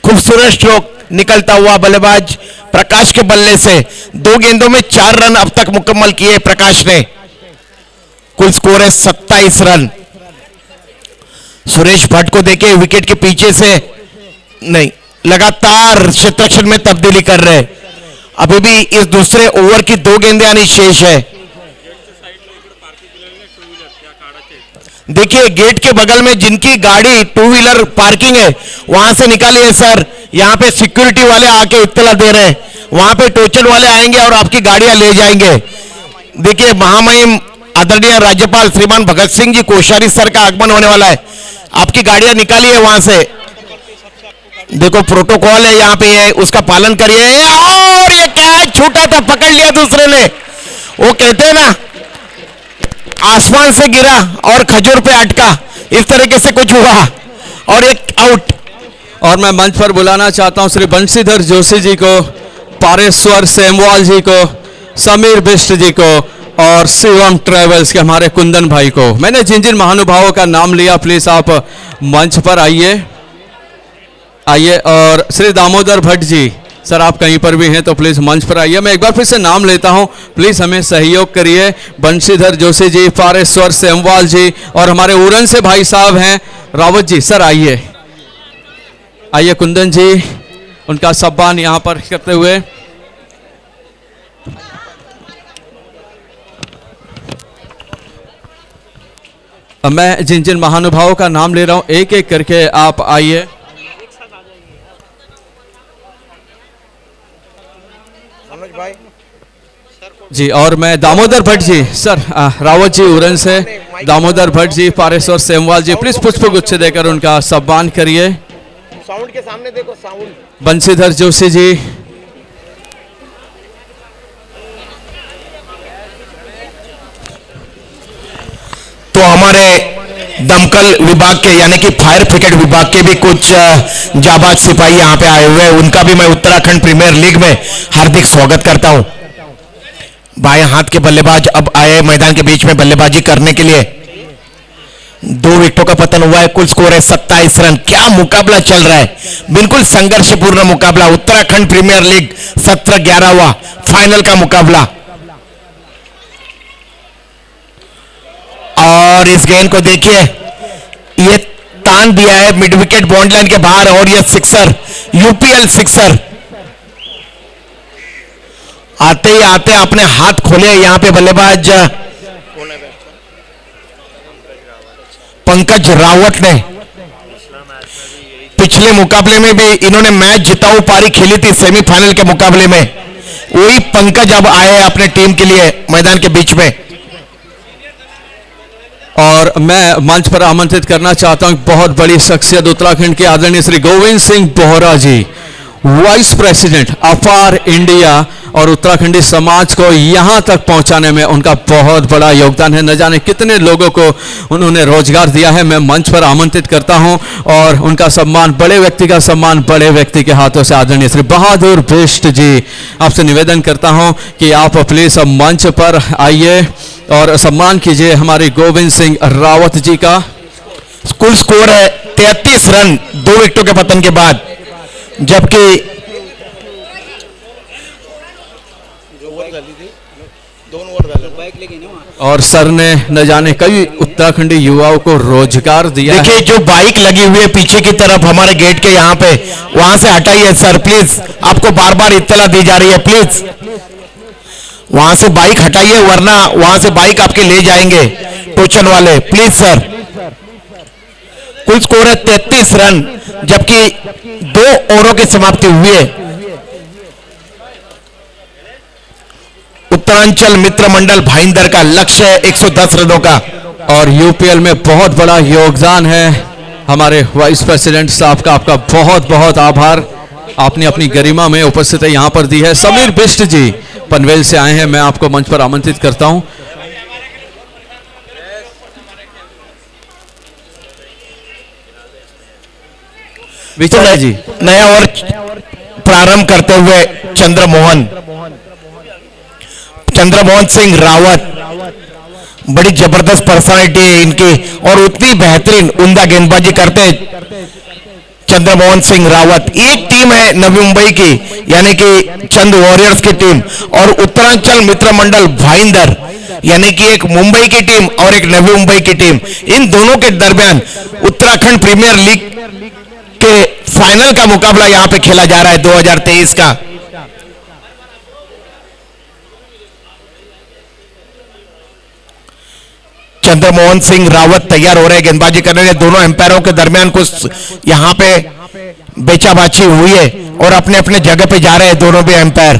खूबसूरत स्ट्रोक निकलता हुआ बल्लेबाज प्रकाश के बल्ले से 2 गेंदों में 4 रन अब तक मुकम्मल किए प्रकाश ने। कुल स्कोर है 27 रन। सुरेश भट्ट को देखे विकेट के पीछे से नहीं, लगातार क्षेत्ररक्षण में तब्दीली कर रहे, अभी भी इस दूसरे ओवर की 2 गेंदें आनी शेष है। देखिए गेट के बगल में जिनकी गाड़ी 2 व्हीलर पार्किंग है वहां से निकालिए सर, यहां पे सिक्योरिटी वाले आके इत्तला दे रहे हैं, वहां पे टोचन वाले आएंगे और आपकी गाड़ियां ले जाएंगे। देखिए महामहिम आदरणीय राज्यपाल श्रीमान भगत सिंह जी कोश्यारी सर का आगमन होने वाला है, आपकी गाड़ियां निकालिए वहां से। देखो प्रोटोकॉल है यहाँ पे, है उसका पालन करिए। और ये क्या है, छूटा था, पकड़ लिया दूसरे ने। वो कहते हैं ना आसमान से गिरा और खजूर पे अटका, इस तरीके से कुछ हुआ और एक आउट। और मैं मंच पर बुलाना चाहता हूं श्री बंशीधर जोशी जी को, पारेश्वर सेमवाल जी को, समीर बिष्ट जी को और शिवम ट्रेवल्स के हमारे कुंदन भाई को। मैंने जिन जिन महानुभावों का नाम लिया प्लीज आप मंच पर आइए आइए। और श्री दामोदर भट्ट जी सर आप कहीं पर भी हैं तो प्लीज मंच पर आइए। मैं एक बार फिर से नाम लेता हूं, प्लीज हमें सहयोग करिए। बंशीधर जोशी जी, पारेश्वर सेमवाल जी और हमारे उरन से भाई साहब हैं रावत जी, सर आइए आइए। कुंदन जी उनका सम्मान यहां पर करते हुए मैं जिन जिन महानुभावों का नाम ले रहा हूं एक एक करके आप आइए। जी और मैं दामोदर भट्ट जी, सर रावत जी उरन से दामोदर भट्ट जी, पारेश्वर सेमवाल जी, प्लीज पुष्प गुच्छ देकर उनका सम्मान करिए। साउंड के सामने देखो, साउंड। बंशीधर जोशी जी, तो हमारे दमकल विभाग के यानी कि फायर ब्रिगेड विभाग के भी कुछ जाबाज सिपाही यहाँ पे आए हुए हैं, उनका भी मैं उत्तराखंड प्रीमियर लीग में हार्दिक स्वागत करता हूं। बाएं हाथ के बल्लेबाज अब आए मैदान के बीच में बल्लेबाजी करने के लिए। 2 विकेटों का पतन हुआ है, कुल स्कोर है 27 रन। क्या मुकाबला चल रहा है, बिल्कुल संघर्षपूर्ण मुकाबला। उत्तराखंड प्रीमियर लीग सत्र 11वां फाइनल का मुकाबला। और इस गेंद को देखिए, ये तान दिया है मिड विकेट बॉन्ड लाइन के बाहर, और ये सिक्सर, यूपीएल सिक्सर। आते ही आते अपने हाथ खोले यहां पे बल्लेबाज पंकज रावत ने। पिछले मुकाबले में भी इन्होंने मैच जिताऊ पारी खेली थी सेमीफाइनल के मुकाबले में। वही पंकज अब आए हैं अपने टीम के लिए मैदान के बीच में। और मैं मंच पर आमंत्रित करना चाहता हूं बहुत बड़ी शख्सियत उत्तराखंड के आदरणीय श्री गोविंद सिंह बोहरा जी, वाइस प्रेसिडेंट अपार इंडिया, और उत्तराखंडी समाज को यहां तक पहुंचाने में उनका बहुत बड़ा योगदान है। न जाने कितने लोगों को उन्होंने रोजगार दिया है। मैं मंच पर आमंत्रित करता हूं और उनका सम्मान, बड़े व्यक्ति का सम्मान बड़े व्यक्ति के हाथों से आदरणीय श्री बहादुर बिष्ट जी, आपसे निवेदन करता हूं कि आप प्लीज मंच पर आइए और सम्मान कीजिए हमारे गोविंद सिंह रावत जी का। कुल स्कोर है 33 रन 2 विकेटों के पतन के बाद, जबकि और सर ने न जाने कई उत्तराखंडी युवाओं को रोजगार दिया। देखिए जो बाइक लगी हुई है पीछे की तरफ हमारे गेट के यहाँ पे, वहां से हटाइए सर प्लीज, आपको बार बार इत्तला दी जा रही है, प्लीज वहां से बाइक हटाइए वरना वहां से बाइक आपके ले जाएंगे टोचन वाले, प्लीज सर। कुल स्कोर है 33 रन, जबकि 2 ओवरों की समाप्ति हुई है। उत्तरांचल मित्र मंडल भाईंदर का लक्ष्य है 110 रनों का। और यूपीएल में बहुत बड़ा योगदान है हमारे वाइस प्रेसिडेंट साहब का, आपका बहुत बहुत आभार। आपने अपनी गरिमा में उपस्थित यहां पर दी है। समीर बिष्ट जी पनवेल से आए हैं, मैं आपको मंच पर आमंत्रित करता हूं। विचार जी नया ओवर प्रारंभ करते हुए चंद्रमोहन सिंह रावत, बड़ी जबरदस्त पर्सनालिटी है इनकी और उतनी बेहतरीन उम्दा गेंदबाजी करते चंद्रमोहन सिंह रावत। एक टीम है नवी मुंबई की यानी कि चंद वॉरियर्स की टीम, और उत्तरांचल मित्र मंडल भाईंदर यानी कि एक मुंबई की टीम और एक नवी मुंबई की टीम। इन दोनों के दरमियान उत्तराखंड प्रीमियर लीग के फाइनल का मुकाबला यहां पे खेला जा रहा है 2023 का। चंद्रमोहन सिंह रावत तैयार हो रहे हैं गेंदबाजी करने के। दोनों एम्पायरों के दरमियान कुछ यहां पे बेचाबाची हुई है और अपने अपने जगह पे जा रहे हैं दोनों भी एम्पायर।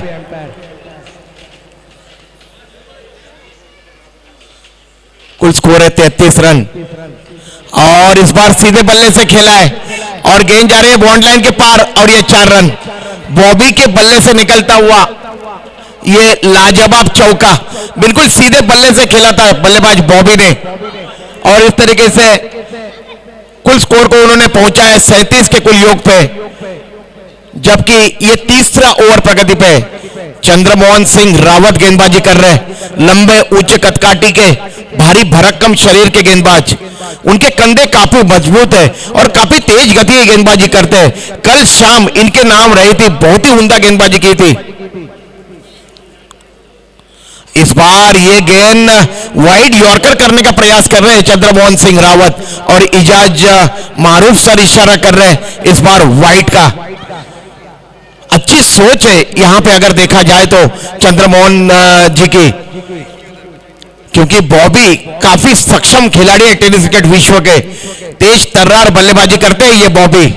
कुल स्कोर है 33 रन और इस बार सीधे बल्ले से खेला है और गेंद जा रही है बॉन्ड लाइन के पार और ये 4 रन। बॉबी के बल्ले से निकलता हुआ ये लाजवाब चौका, बिल्कुल सीधे बल्ले से खेला था बल्लेबाज बॉबी ने और इस तरीके से कुल स्कोर को उन्होंने पहुंचाया 37 के कुल योग पे, जबकि ये तीसरा ओवर प्रगति पे। चंद्रमोहन सिंह रावत गेंदबाजी कर रहे हैं, लंबे ऊंचे कदकाठी के भारी भरक्कम शरीर के गेंदबाज। उनके कंधे काफी मजबूत है और काफी तेज गति की गेंदबाजी करते हैं। कल शाम इनके नाम रही थी, बहुत ही उम्दा गेंदबाजी की थी। इस बार ये गेंद वाइड यॉर्कर करने का प्रयास कर रहे हैं चंद्रमोहन सिंह रावत और इजाज मारूफ सर इशारा कर रहे हैं इस बार वाइड का। अच्छी सोच है यहां पे अगर देखा जाए तो चंद्रमोहन जी की, क्योंकि बॉबी काफी सक्षम खिलाड़ी है टेनिस क्रिकेट विश्व के, तेज तर्रार बल्लेबाजी करते हैं ये बॉबी।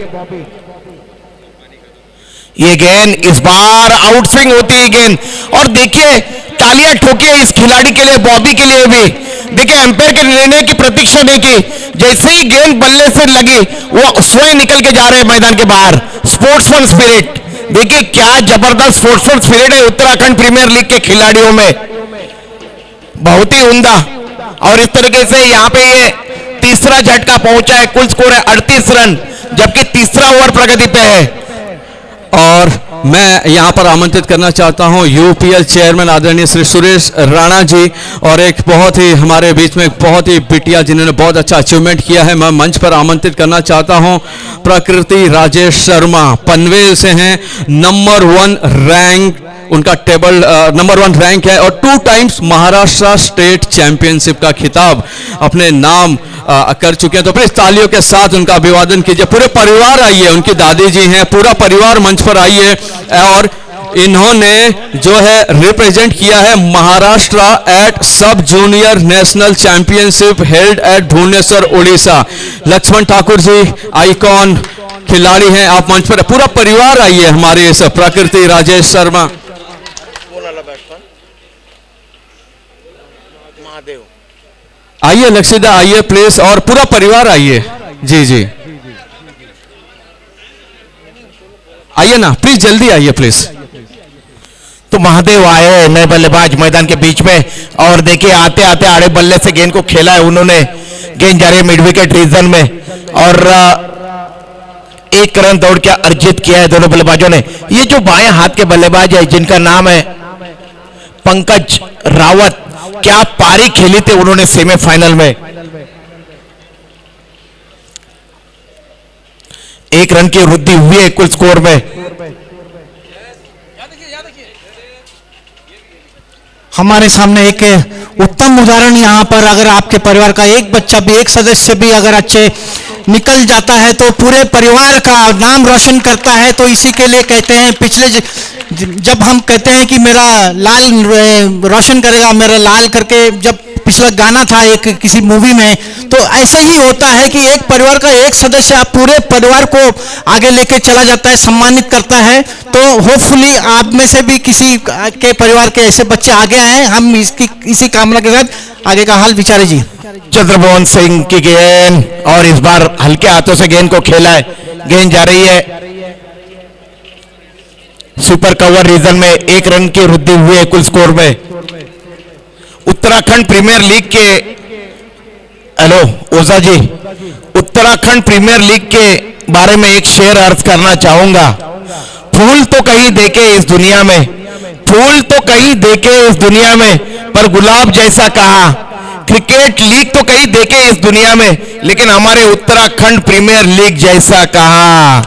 ये गेंद इस बार आउट स्विंग होती है गेंद और देखिए तालियां ठोकिए इस खिलाड़ी के लिए, बॉबी के लिए भी। देखिए एम्पायर के निर्णय की प्रतीक्षा नहीं की, जैसे ही गेंद बल्ले से लगी वो स्वयं निकल के जा रहे हैं मैदान के बाहर। स्पोर्ट्समैन स्पिरिट, देखिए क्या जबरदस्त स्पोर्ट्समैन स्पिरिट है उत्तराखंड प्रीमियर लीग के खिलाड़ियों में, बहुत ही उम्दा। और इस तरीके से यहाँ पे ये तीसरा झटका पहुंचा है, कुल स्कोर है 38 रन, जबकि तीसरा ओवर प्रगति पे है। और मैं यहाँ पर आमंत्रित करना चाहता हूँ यूपीएल चेयरमैन आदरणीय श्री सुरेश राणा जी, और एक बहुत ही हमारे बीच में एक बहुत ही बिटिया जिन्होंने बहुत अच्छा अचीवमेंट किया है, मैं मंच पर आमंत्रित करना चाहता हूँ प्रकृति राजेश शर्मा, पनवेल से हैं, नंबर 1 रैंक उनका टेबल नंबर 1 रैंक है, और 2 टाइम्स महाराष्ट्र स्टेट चैंपियनशिप का खिताब अपने नाम कर चुके हैं। तो प्लीज तालियों के साथ उनका अभिवादन कीजिए। पूरे परिवार आइए, उनकी दादी जी हैं, पूरा परिवार मंच पर आइए। और इन्होंने जो है रिप्रेजेंट किया है Maharashtra at sub junior national championship held at Bhubaneswar Orissa. Lakshman Thakur ji icon खिलाड़ी हैं, आप मंच पर, पूरा परिवार आइए हमारे इस प्रकृति राजेश शर्मा। आइए लक्षिता आइए प्लीज, और पूरा परिवार आइए। जी जी आइए ना प्लीज, जल्दी आइए प्लीज। तो महादेव आए नए बल्लेबाज मैदान के बीच में, और देखिए आते आते आड़े बल्ले से गेंद को खेला है उन्होंने, गेंद जा रही है मिड विकेट रीजन में, और 1 रन दौड़ के अर्जित किया है दोनों बल्लेबाजों ने। ये जो बाएं हाथ के बल्लेबाज है जिनका नाम है पंकज रावत, क्या पारी खेली थी उन्होंने सेमीफाइनल में। 1 रन की वृद्धि हुई है कुल स्कोर में। हमारे सामने एक उत्तम उदाहरण यहाँ पर, अगर आपके परिवार का एक बच्चा भी, एक सदस्य भी अगर अच्छे निकल जाता है तो पूरे परिवार का नाम रोशन करता है। तो इसी के लिए कहते हैं, पिछले जब हम कहते हैं कि मेरा लाल रोशन करेगा, मेरा लाल करके जब पिछला गाना था एक किसी मूवी में, तो ऐसा ही होता है कि एक परिवार का एक सदस्य आप पूरे परिवार को आगे लेके चला जाता है, सम्मानित करता है। तो होपफुली आप में से भी किसी के परिवार के ऐसे बच्चे आगे आए, हम इसी कामना के साथ आगे का हाल विचारे जी। चंद्रमोहन सिंह की गेंद, और इस बार हल्के हाथों से गेंद को खेला है, गेंद जा रही है सुपर कवर रीजन में। 1 रन की वृद्धि हुई है कुल स्कोर में। उत्तराखंड प्रीमियर लीग के, hello Ojha ji, Uttarakhand premiere league के बारे में एक शेर अर्ज करना चाहूंगा। फूल तो कहीं देखे इस दुनिया में, फूल तो कहीं देखे इस दुनिया में, पर गुलाब जैसा कहा। क्रिकेट लीग तो कहीं देखे इस दुनिया में, लेकिन हमारे उत्तराखंड प्रीमियर लीग जैसा कहा।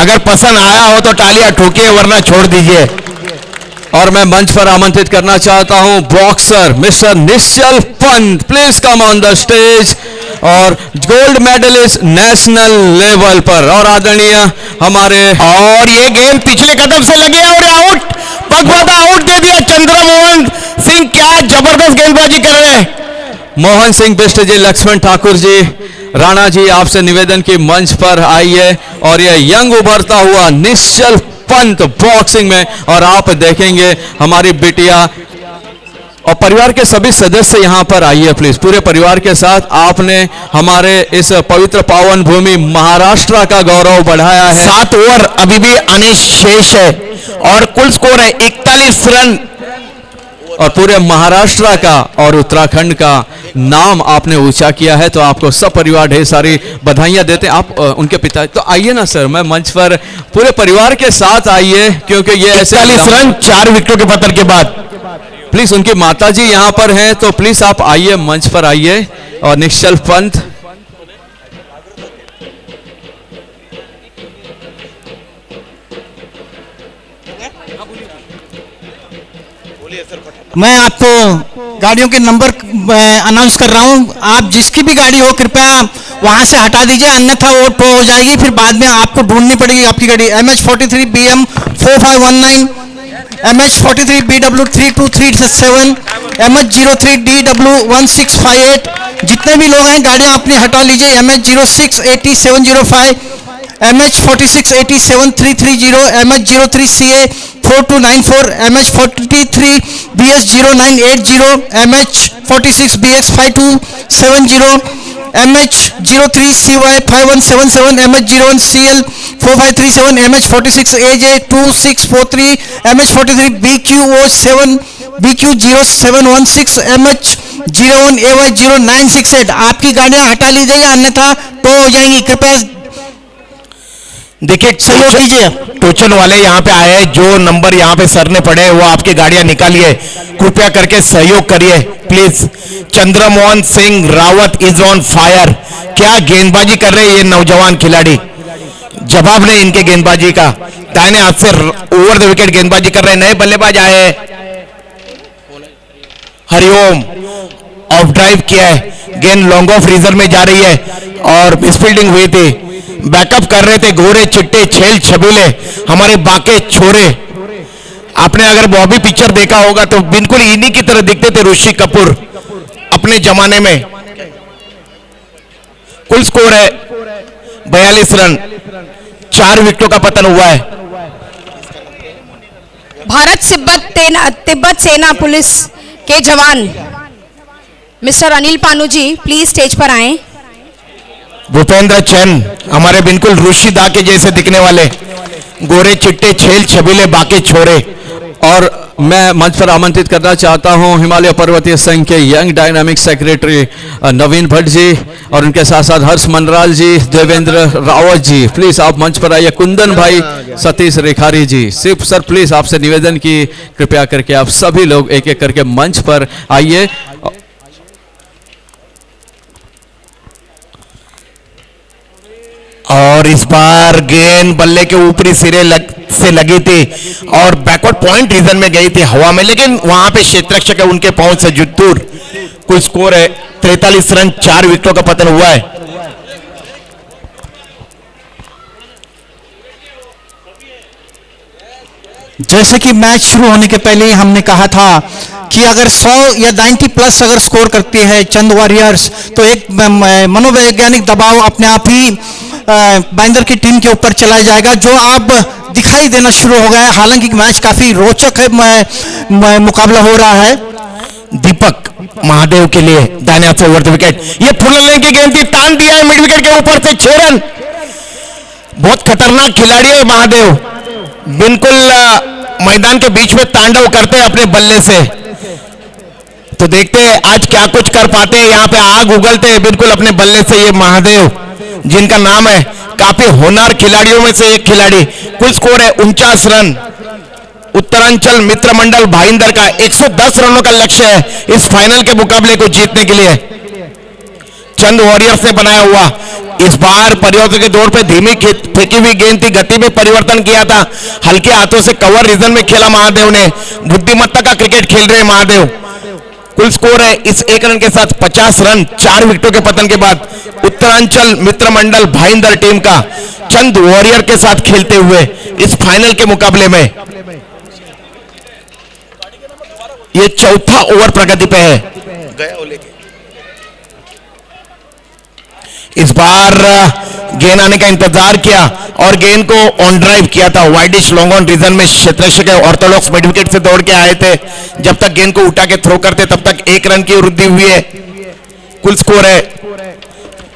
अगर पसंद आया हो तो तालियां ठोकिए, वरना छोड़ दीजिए। और मैं मंच पर आमंत्रित करना चाहता हूं boxer mister Nishchal Pant, please come on the stage, और गोल्ड मेडलिस्ट नेशनल लेवल पर, और आदरणीय हमारे, और ये गेंद पिछले कदम से लगी है और आउट, पगवादा आउट दे दिया चंद्रमोहन सिंह। क्या जबरदस्त गेंदबाजी कर रहे हैं मोहन सिंह बिष्ट जी, लक्ष्मण ठाकुर जी, राणा जी, आपसे निवेदन की मंच पर आइए। और ये यंग उभरता हुआ निश्चल पंत बॉक्सिंग में, और आप देखेंगे हमारी बिटिया और परिवार के सभी सदस्य यहां पर आइए प्लीज, पूरे परिवार के साथ। आपने हमारे इस पवित्र पावन भूमि महाराष्ट्र का गौरव बढ़ाया है। 7 ओवर अभी भी अनिशेष है, और कुल स्कोर है 41 रन, और पूरे महाराष्ट्र का और उत्तराखंड का नाम आपने ऊंचा किया है। तो आपको सब परिवार ढेर सारी बधाइयां देते हैं। आप उनके पिता, तो आइए ना सर, मैं मंच पर पूरे परिवार के साथ आइए, क्योंकि ये ऐसे 41 रन 4 विकेटों के पतन के बाद। प्लीज उनकी माताजी यहां पर हैं, तो प्लीज आप आइए, मंच पर आइए। और निश्चल पंत, मैं आपको गाड़ियों के नंबर अनाउंस कर रहा हूं। आप जिसकी भी गाड़ी हो कृपया वहां से हटा दीजिए, अन्यथा वोट हो जाएगी, फिर बाद में आपको ढूंढनी पड़ेगी आपकी गाड़ी। MH43 BM 4519, MH43 BW 32337, MH03 DW 1658। जितने भी लोग हैं गाड़ियां अपनी हटा लीजिए। MH06 8705, MH46 87330, MH03 CA 4294, MH43 BS0980, MH46 BS5270, MH03CY5177, MH01CL 4537, MH46 AJ2643, MH43 BQ07 BQ0716, MH01 AY0968। आपकी गाड़ियां हटा ली जाइए, अन्यथा टो हो जाएंगी। कृपया देखिए सहयोग कीजिए। टोचन वाले यहाँ पे आए हैं, जो नंबर यहाँ पे सर ने पढ़े वो आपकी गाड़ियां निकालिए, कृपया करके सहयोग करिए please. Chandramohan Singh Rawat is on fire. क्या गेंदबाजी कर रहे हैं ये नौजवान खिलाड़ी, जवाब नहीं इनके गेंदबाजी का। दाहिने हाथ से ओवर द विकेट गेंदबाजी कर रहे हैं। नए बल्लेबाज आए हैं, हरिओम ऑफ ड्राइव किया है, गेंद लॉन्ग ऑफ रिजर्व में जा रही है और मिसफील्डिंग हुई थी। बैकअप कर रहे थे गोरे चिट्टे छेल छबीले हमारे बाके छोरे। आपने अगर बॉबी पिक्चर देखा होगा तो बिल्कुल इन्हीं की तरह दिखते थे ऋषि कपूर अपने जमाने में। कुल स्कोर है 42 रन, 4 विकेटों का पतन हुआ है। भारत तिब्बत सेना पुलिस के जवान mister Anil Panu ji please stage पर आएं। भूपेंद्र चंद हमारे बिल्कुल ऋषिदा के जैसे दिखने वाले, गोरे चिट्टे छेल छबीले बाके छोरे। और मैं मंच पर आमंत्रित करना चाहता हूं हिमालय पर्वतीय संघ के यंग डायनामिक सेक्रेटरी नवीन भट्ट जी और उनके साथ साथ हर्ष मनराल जी, देवेंद्र रावत जी, प्लीज आप मंच पर आइए। कुंदन भाई, सतीश रेखारी जी, सिर्फ सर प्लीज आपसे निवेदन की कृपया करके आप सभी लोग एक एक करके मंच पर आइए। और इस बार गेंद बल्ले के ऊपरी सिरे से लगी थी और बैकवर्ड पॉइंट रीजन में गई थी हवा में, लेकिन वहां पे क्षेत्ररक्षक है उनके पहुंच से दूर। कुल स्कोर है 43 रन, 4 विकेटों का पतन हुआ है। जैसे कि मैच शुरू होने के पहले ही हमने कहा था कि अगर 100 या 90 प्लस अगर स्कोर करती है चंद वॉरियर्स तो एक मनोवैज्ञानिक दबाव अपने आप ही बाइंदर की टीम के ऊपर चला जाएगा, जो अब दिखाई देना शुरू हो गया है। हालांकि मैच काफी रोचक है, मुकाबला हो रहा है। दीपक महादेव के लिए दाहिने हाथ से ओवर द विकेट, ये फुल लेन की गेंद थी, तान दिया है मिड विकेट के ऊपर से 6 रन। बहुत खतरनाक खिलाड़ी है महादेव, बिल्कुल मैदान के बीच में तांडव करते हैं अपने बल्ले से। तो देखते हैं आज क्या कुछ कर पाते हैं, यहाँ पे आग उगलते हैं बिल्कुल अपने बल्ले से ये महादेव, जिनका नाम है काफी होनहार खिलाड़ियों में से एक खिलाड़ी। कुल स्कोर है 49 रन। उत्तरांचल मित्र मंडल भाईंदर का 110 रनों का लक्ष्य है इस फाइनल के मुकाबले को जीतने के लिए। चंद वॉरियर्स ने बनाया हुआ, इस बार परिवर्तन के दौर पे धीमी फेंकी हुई गेंद थी, गति में परिवर्तन किया था, हल्के हाथों से कवर रीजन में खेला महादेव ने। बुद्धिमत्ता का क्रिकेट खेल रहे महादेव। कुल स्कोर है इस 1 रन के साथ 50 रन, 4 विकेटों के पतन के बाद उत्तरांचल मित्र मंडल भाईंदर टीम का चंद वॉरियर के साथ खेलते हुए इस फाइनल के मुकाबले में ये चौथा ओवर प्रगति पे है। इस बार गेंद आने का इंतजार किया और गेंद को ऑन ड्राइव किया था, वाइडिश लॉन्ग ऑन रीजन में क्षेत्ररक्षक ऑर्थोडॉक्स मिड विकेट से दौड़ के आए थे। जब तक गेंद को उठा के थ्रो करते तब तक 1 रन की वृद्धि हुई है। कुल स्कोर है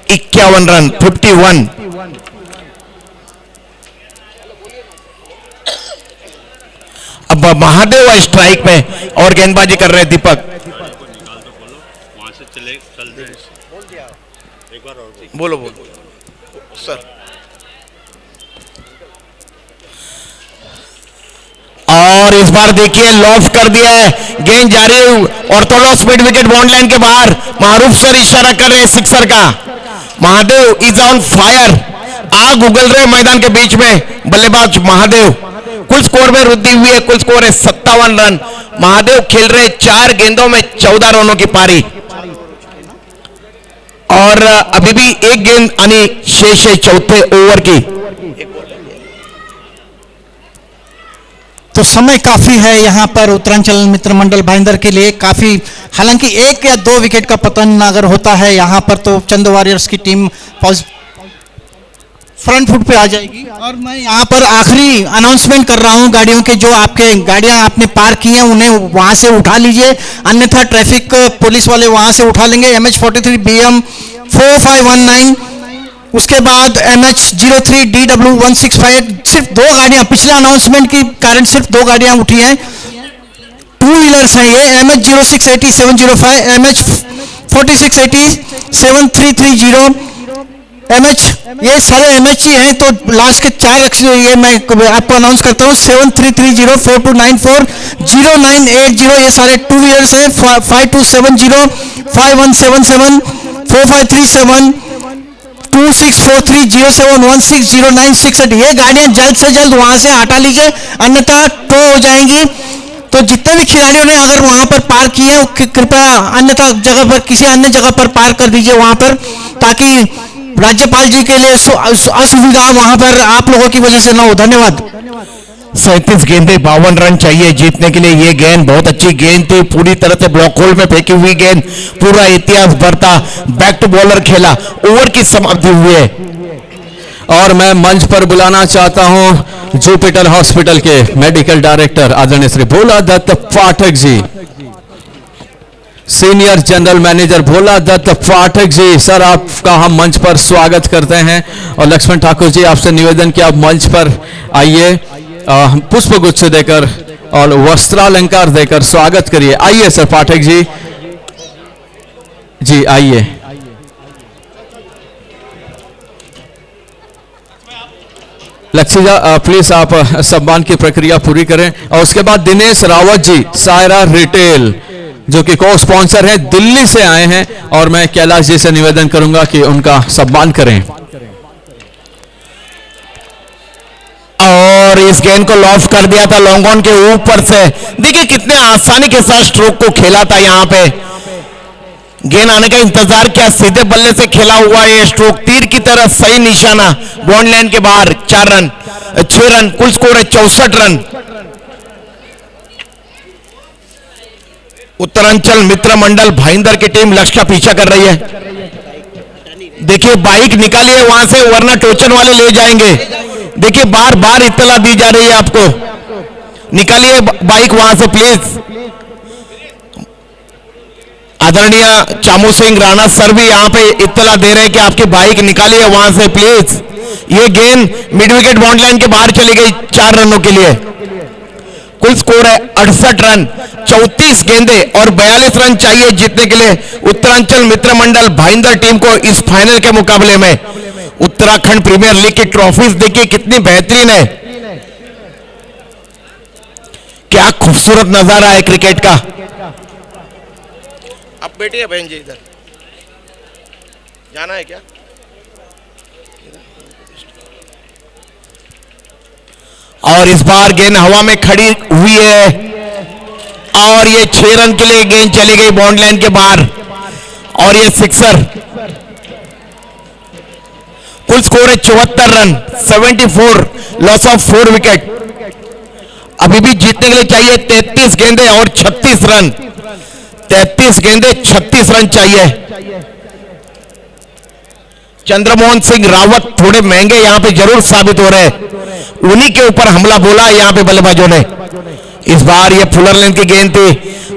51 रन, 51। अब महादेव स्ट्राइक में और गेंदबाजी कर रहे हैं दीपक। बोलो बोलो सर। और इस बार देखिए लॉफ्ट कर दिया है, गेंद जारी Orthodox mid wicket bound line के बाहर। मारूफ सर इशारा कर रहे हैं सिक्सर का। महादेव इज ऑन फायर, आग उगल रहे मैदान के बीच में बल्लेबाज महादेव। कुल स्कोर में वृद्धि हुई है, कुल स्कोर है 57 रन। महादेव खेल रहे 4 गेंदों में 14 रनों की पारी और अभी भी 1 गेंद आनी शेष है चौथे ओवर की। तो समय काफी है यहाँ पर उत्तरांचल मित्र मंडल भाईंदर के लिए काफी, हालांकि 1 या 2 विकेट का पतन अगर होता है यहाँ पर तो चंद वॉरियर्स की टीम फ्रंट फुट पे आ जाएगी। और मैं यहाँ पर आखिरी अनाउंसमेंट कर रहा हूँ, गाड़ियों के जो आपके गाड़ियाँ आपने पार्क की हैं उन्हें वहाँ से उठा लीजिए, अन्यथा ट्रैफिक पुलिस वाले वहाँ से उठा लेंगे। MH43 BM 4519, उसके बाद MH03 DW 165, सिर्फ 2 गाड़ियाँ, पिछले अनाउंसमेंट के कारण सिर्फ 2 गाड़ियाँ उठी हैं, 2 व्हीलर्स हैं ये। MH0680 705, MH4680 7330, MH, ये सारे MH ही हैं। तो लास्ट के 4 अक्षर ये मैं आपको अनाउंस करता हूँ, 7330 4294 0980, ये सारे 2 व्हीलर्स हैं। 5270 5177 4537 2643 07160968, ये गाड़ियां जल्द से जल्द वहां से हटा लीजिए, अन्यथा टो हो जाएंगी। तो जितने भी खिलाड़ियों ने अगर वहां पर पार्क किए हैं कृपया अन्यथा जगह पर, किसी अन्य जगह पर पार्क कर दीजिए वहां पर, ताकि राज्यपाल जी के लिए असुविधा वहां पर आप लोगों की वजह से ना हो। धन्यवाद। 37 गेंदें 52 रन चाहिए जीतने के लिए। ये गेंद बहुत अच्छी गेंद थी, पूरी तरह से ब्लॉक होल में फेंकी हुई गेंद, पूरा इतिहास भरता बैक टू बॉलर खेला, ओवर की समाप्ति हुई है। और मैं मंच पर बुलाना चाहता हूं जुपिटर हॉस्पिटल के मेडिकल डायरेक्टर आदरणीय श्री भोला Dutt Pathak ji, senior general manager भोला दत्त पाठक जी। सर, आपका हम मंच पर स्वागत करते हैं। और लक्ष्मण ठाकुर जी, आपसे निवेदन कि आप मंच पर आइए, पुष्प गुच्छ देकर और वस्त्रालंकार देकर स्वागत करिए। आइए सर पाठक जी, जी आइए। लक्ष्मीजा प्लीज आप सम्मान की प्रक्रिया पूरी करें। और उसके बाद दिनेश रावत जी, सायरा रिटेल, जो कि को स्पॉन्सर हैं, दिल्ली से आए हैं, और मैं कैलाश जी से निवेदन करूंगा कि उनका सम्मान करें। और इस गेंद को लॉफ्ट कर दिया था लॉन्ग ऑन के ऊपर से। देखिए कितने आसानी के साथ स्ट्रोक को खेला था। यहाँ पे गेंद आने का इंतजार किया, सीधे बल्ले से खेला हुआ ये स्ट्रोक, तीर की तरह सही निशाना, बॉन्ड लाइन के बाहर। 4 रन, 6 रन, कुल स्कोर है 64 रन। उत्तरांचल मित्र मंडल भाईंदर की टीम लक्ष्य का पीछा कर रही है। देखिए बाइक निकालिए वहां से, वरना टोचन वाले ले जाएंगे। देखिए बार बार इत्तला दी जा रही है आपको, निकालिए बाइक वहां से प्लीज। आदरणीय चामू सिंह राणा सर भी यहाँ पे इत्तला दे रहे हैं कि आपकी बाइक निकालिए वहां से प्लीज। ये गेंद मिड विकेट बॉन्ड लाइन के बाहर चली गई 4 रनों के लिए। कुल स्कोर है 68 रन, 34 गेंदें और 42 रन चाहिए जीतने के लिए उत्तरांचल मित्र मंडल भाईंदर टीम को इस फाइनल के मुकाबले में। उत्तराखंड प्रीमियर लीग की ट्रॉफीज देखिए कितनी बेहतरीन है, क्या खूबसूरत नजारा है क्रिकेट का। अब बैठिए बहन जी, इधर जाना है क्या? और इस बार गेंद हवा में खड़ी हुई है और ये 6 रन के लिए गेंद चली गई बॉन्ड लाइन के बाहर, और ये सिक्सर। कुल स्कोर है 74 रन, 74, लॉस ऑफ 4 विकेट। अभी भी जीतने के लिए चाहिए 33 गेंदें और 36 रन। 33 गेंदें 36 रन चाहिए। चंद्रमोहन सिंह रावत थोड़े महंगे यहाँ पे जरूर साबित हो रहे हैं, उन्हीं के ऊपर हमला बोला है यहाँ पे बल्लेबाजों ने। इस बार ये फुलर लेंथ की गेंद थी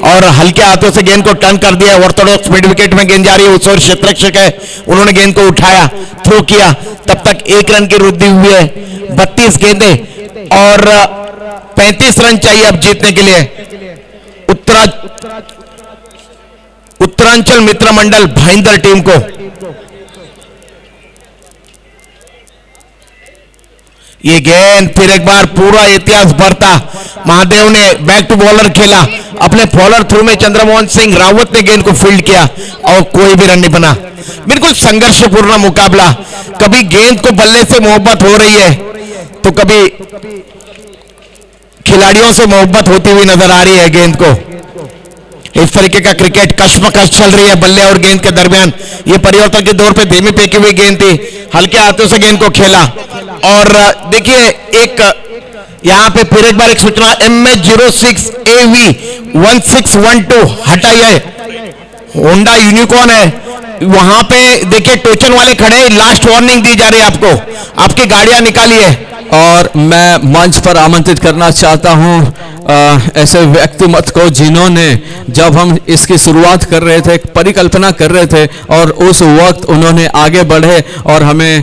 और हल्के हाथों से गेंद को टर्न कर दिया। ऑर्थोडॉक्स मिड विकेट में गेंद जा रही है, उस ओर क्षेत्ररक्षक है, उन्होंने गेंद को उठाया, थ्रो किया, तब तक 1 रन की वृद्धि हुई है। 32 गेंदें और 35 रन चाहिए अब जीतने के लिए उत्तरांचल मित्र मंडल भाईंदर टीम को। ये गेंद फिर एक बार पूरा इतिहास भरता, महादेव ने बैक टू बॉलर खेला, अपने फॉलोअर थ्रू में चंद्रमोहन सिंह रावत ने गेंद को फील्ड किया और कोई भी रन नहीं बना। बिल्कुल संघर्षपूर्ण मुकाबला, कभी गेंद को बल्ले से मोहब्बत हो रही है तो कभी खिलाड़ियों से मोहब्बत होती हुई नजर आ रही है गेंद को। इस तरीके का क्रिकेट कश्मकश चल रही है बल्ले और गेंद के दरमियान। ये परिवर्तन के दौर पे धीमी फेंकी हुई गेंद थी, हल्के हाथों से गेंद को खेला। और देखिए एक यहां पे फिर एक बार एक सूचना, MH06AV 1612 हटाई है, होंडा यूनिकॉर्न है वहां पे देखिए टोचन वाले खड़े, लास्ट वार्निंग दी जा रही है आपको, आपकी गाड़ियां निकालिए। और मैं मंच पर आमंत्रित करना चाहता हूं ऐसे व्यक्तिमत को जिन्होंने जब हम इसकी शुरुआत कर रहे थे, परिकल्पना कर रहे थे और उस वक्त उन्होंने आगे बढ़े और हमें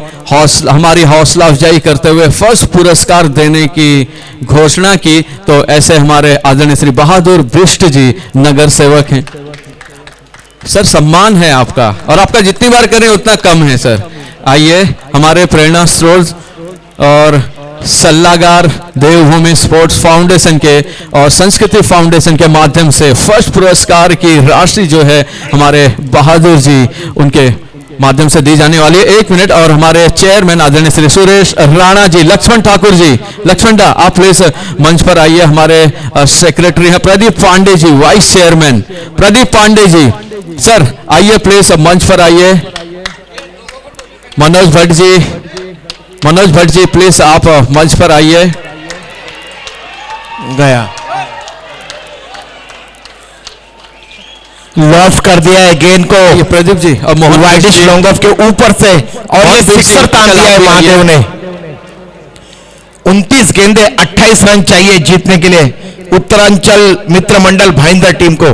हमारी हौसला अफजाई करते हुए फर्स्ट पुरस्कार देने की घोषणा की। तो ऐसे हमारे आदरणीय श्री बहादुर बिष्ट जी नगर सेवक हैं। सर सम्मान है आपका, और आपका जितनी बार करें उतना कम है सर। आइए हमारे प्रेरणा स्रोत और सल्लागार देवभूमि स्पोर्ट्स फाउंडेशन के और संस्कृति फाउंडेशन के माध्यम से फर्स्ट पुरस्कार की राशि जो है हमारे बहादुर जी उनके माध्यम से दी जाने वाली है। 1 मिनट। और हमारे चेयरमैन आदरणीय श्री सुरेश राणा जी, लक्ष्मण ठाकुर जी, लक्ष्मण दा आप प्लीज मंच पर आइए। हमारे सेक्रेटरी हैं Pradeep Pandey ji, vice chairman Pradeep Pandey ji, sir आइए प्लीज मंच पर आइए। मनोज भट्ट जी प्लीज आप मंच पर आइए। गया लॉफ्ट कर दिया है गेंद को ये प्रदीप जी और मोहन वाइडिश लॉन्ग ऑफ के ऊपर से, और ये सिक्सर तान दिया है महादेव ने। 29 गेंदे 28 रन चाहिए जीतने के लिए उत्तरांचल मित्र मंडल भाईंदर टीम को।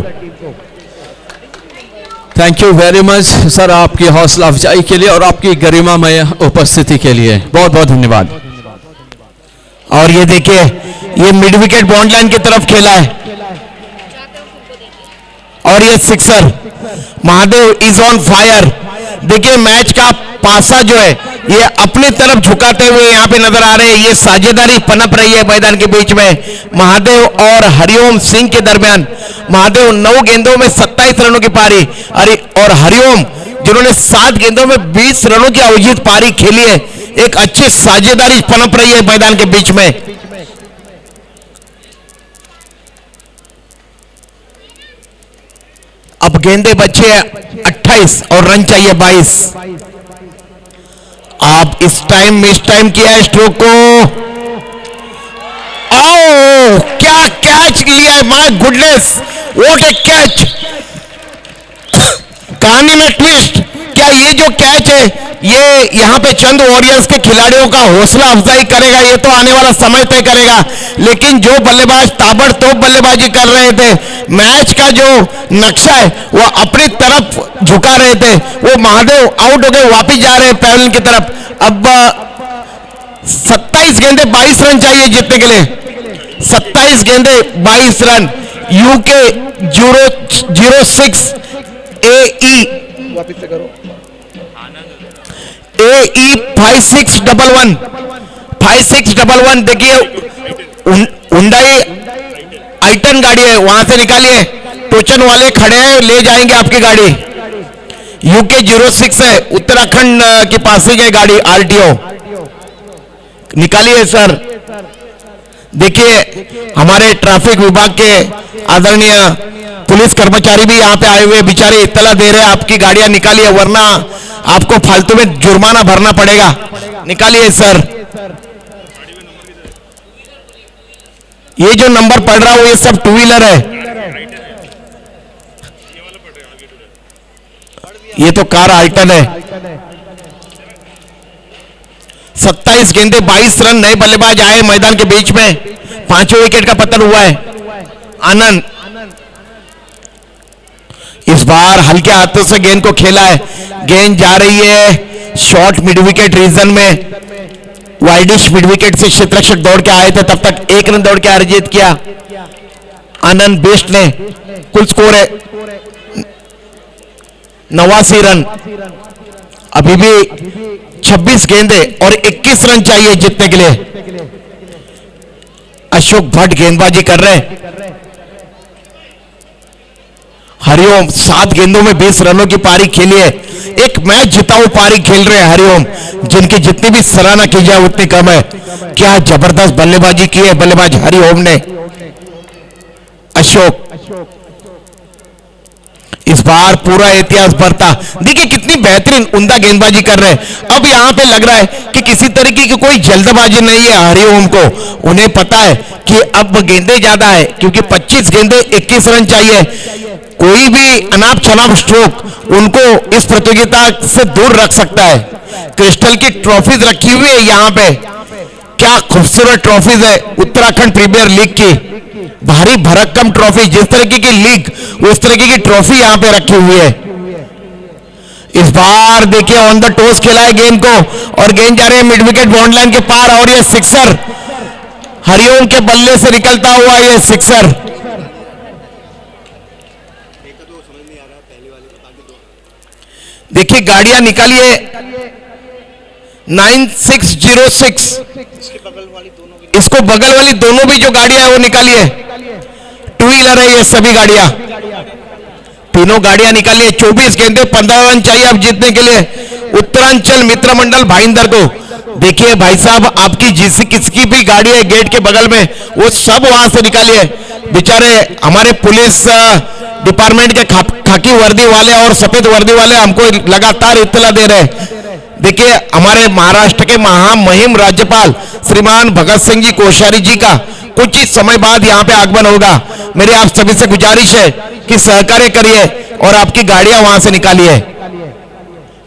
Thank you very much sir, आपकी हौसला अफजाई के लिए और आपकी गरिमामय उपस्थिति के लिए बहुत बहुत धन्यवाद। और ये देखिए ये मिड विकेट बॉन्ड लाइन की तरफ खेला है और ये sixer, Mahadev is on fire. देखिए मैच का पासा जो है ये अपनी तरफ झुकाते हुए यहाँ पे नजर आ रहे हैं। ये साझेदारी पनप रही है मैदान के बीच में महादेव और हरिओम सिंह के दरमियान। महादेव 9 गेंदों में 27 रनों की पारी, और हरिओम जिन्होंने 7 गेंदों में 20 रनों की अविजित पारी खेली है। एक अच्छी साझेदारी पनप रही है मैदान के बीच में। अब गेंदे बचे 28 और रन चाहिए 22। आप इस टाइम मिस टाइम किया है स्ट्रोक को। आओ क्या कैच लिया है, my goodness what A catch. कहानी में ट्विस्ट, क्या ये जो कैच है ये यहाँ पे चंद वॉरियर्स के खिलाड़ियों का हौसला अफजाई करेगा, ये तो आने वाला समय तय करेगा। लेकिन जो बल्लेबाज ताबड़तोड़ बल्लेबाजी कर रहे थे, मैच का जो नक्शा है वो अपनी तरफ झुका रहे थे, वो महादेव आउट होकर वापिस जा रहे हैं पैवेलियन की तरफ। अब 27 गेंदे 22 रन चाहिए जीतने के लिए। 27 गेंदे 22 रन। यूके 006 AE AE 5611 देखिए हुंडई आइटन गाड़ी है, वहां से निकालिए। टोचन वाले खड़े हैं, ले जाएंगे आपकी गाड़ी। यूके 06 है, उत्तराखंड की पासिंग है गाड़ी, RTO निकालिए सर। देखिए हमारे ट्रैफिक विभाग के आदरणीय पुलिस कर्मचारी भी यहाँ पे आए हुए बेचारे इत्तला दे रहे हैं, आपकी गाड़ियां निकालिए वरना आपको फालतू में जुर्माना भरना पड़ेगा। निकालिए सर। ये जो नंबर पड़ रहा है ये सब 2 व्हीलर है, ये तो कार आल्टन है। 27 गेंदे 22 रन। नए बल्लेबाज आए मैदान के बीच में, 5वें विकेट का पतन हुआ है। आनंद इस बार हल्के हाथों से गेंद को खेला है, गेंद जा रही है शॉर्ट मिड विकेट रीजन में। वाइडिश मिड विकेट से क्षेत्ररक्षक दौड़ के आए थे, तब तक 1 रन दौड़ के अर्जित किया आनंद बेस्ट ने। कुल स्कोर है 89 रन। अभी भी 26 गेंदे और 21 रन चाहिए जीतने के लिए। अशोक भट्ट गेंदबाजी कर रहे हैं। हरिओम 7 गेंदों में 20 रनों की पारी खेली है। एक मैच जिताऊ पारी खेल रहे हैं हरिओम, जिनकी जितनी भी सराहना की जाए उतनी कम है। क्या जबरदस्त बल्लेबाजी की है बल्लेबाज हरिओम ने। अशोक इस बार पूरा इतिहास बरता। देखिए कितनी बेहतरीन उम्दा गेंदबाजी कर रहे हैं। अब यहां पे लग रहा है कि किसी तरीके की कोई जल्दबाजी नहीं है हरिओम को। उन्हें पता है कि अब गेंदे ज्यादा है, क्योंकि 25 गेंदे 21 रन चाहिए। कोई भी अनाप शनाप स्ट्रोक उनको इस प्रतियोगिता से दूर रख सकता है। क्रिस्टल की ट्रॉफीज रखी हुई है यहाँ पे, क्या खूबसूरत ट्रॉफीज है उत्तराखंड प्रीमियर लीग की, भारी भरक्कम ट्रॉफी, जिस तरीके की लीग उस तरीके की ट्रॉफी यहाँ पे रखी हुई है। इस बार देखिए ऑन द टोस खेला है गेंद को और गेंद जा रही है मिड विकेट बाउंड लाइन के पार और ये सिक्सर, हरिओम के बल्ले से निकलता हुआ ये सिक्सर। देखिए गाड़ियां निकालिए 9606, इसको बगल वाली दोनों भी जो गाड़ियां है वो निकालिए, टू व्हीलर है ये सभी गाड़ियां, तीनों गाड़ियां निकालिए। 24 गेंदे 15 रन चाहिए अब जीतने के लिए उत्तरांचल मित्र मंडल भाईंदर को। देखिए भाई साहब आपकी जिस किसकी भी गाड़ी है गेट के बगल में वो सब वहां से निकालिए। बेचारे हमारे पुलिस डिपार्टमेंट के खाकी वर्दी वाले और सफेद वर्दी वाले हमको लगातार इत्तला दे रहे हैं। देखिए हमारे महाराष्ट्र के महामहिम राज्यपाल श्रीमान भगत सिंह जी कोश्यारी जी का कुछ ही समय बाद यहाँ पे आगमन होगा। मेरी आप सभी से गुजारिश है कि सहकार्य करिए और आपकी गाड़ियां वहां से निकालिए।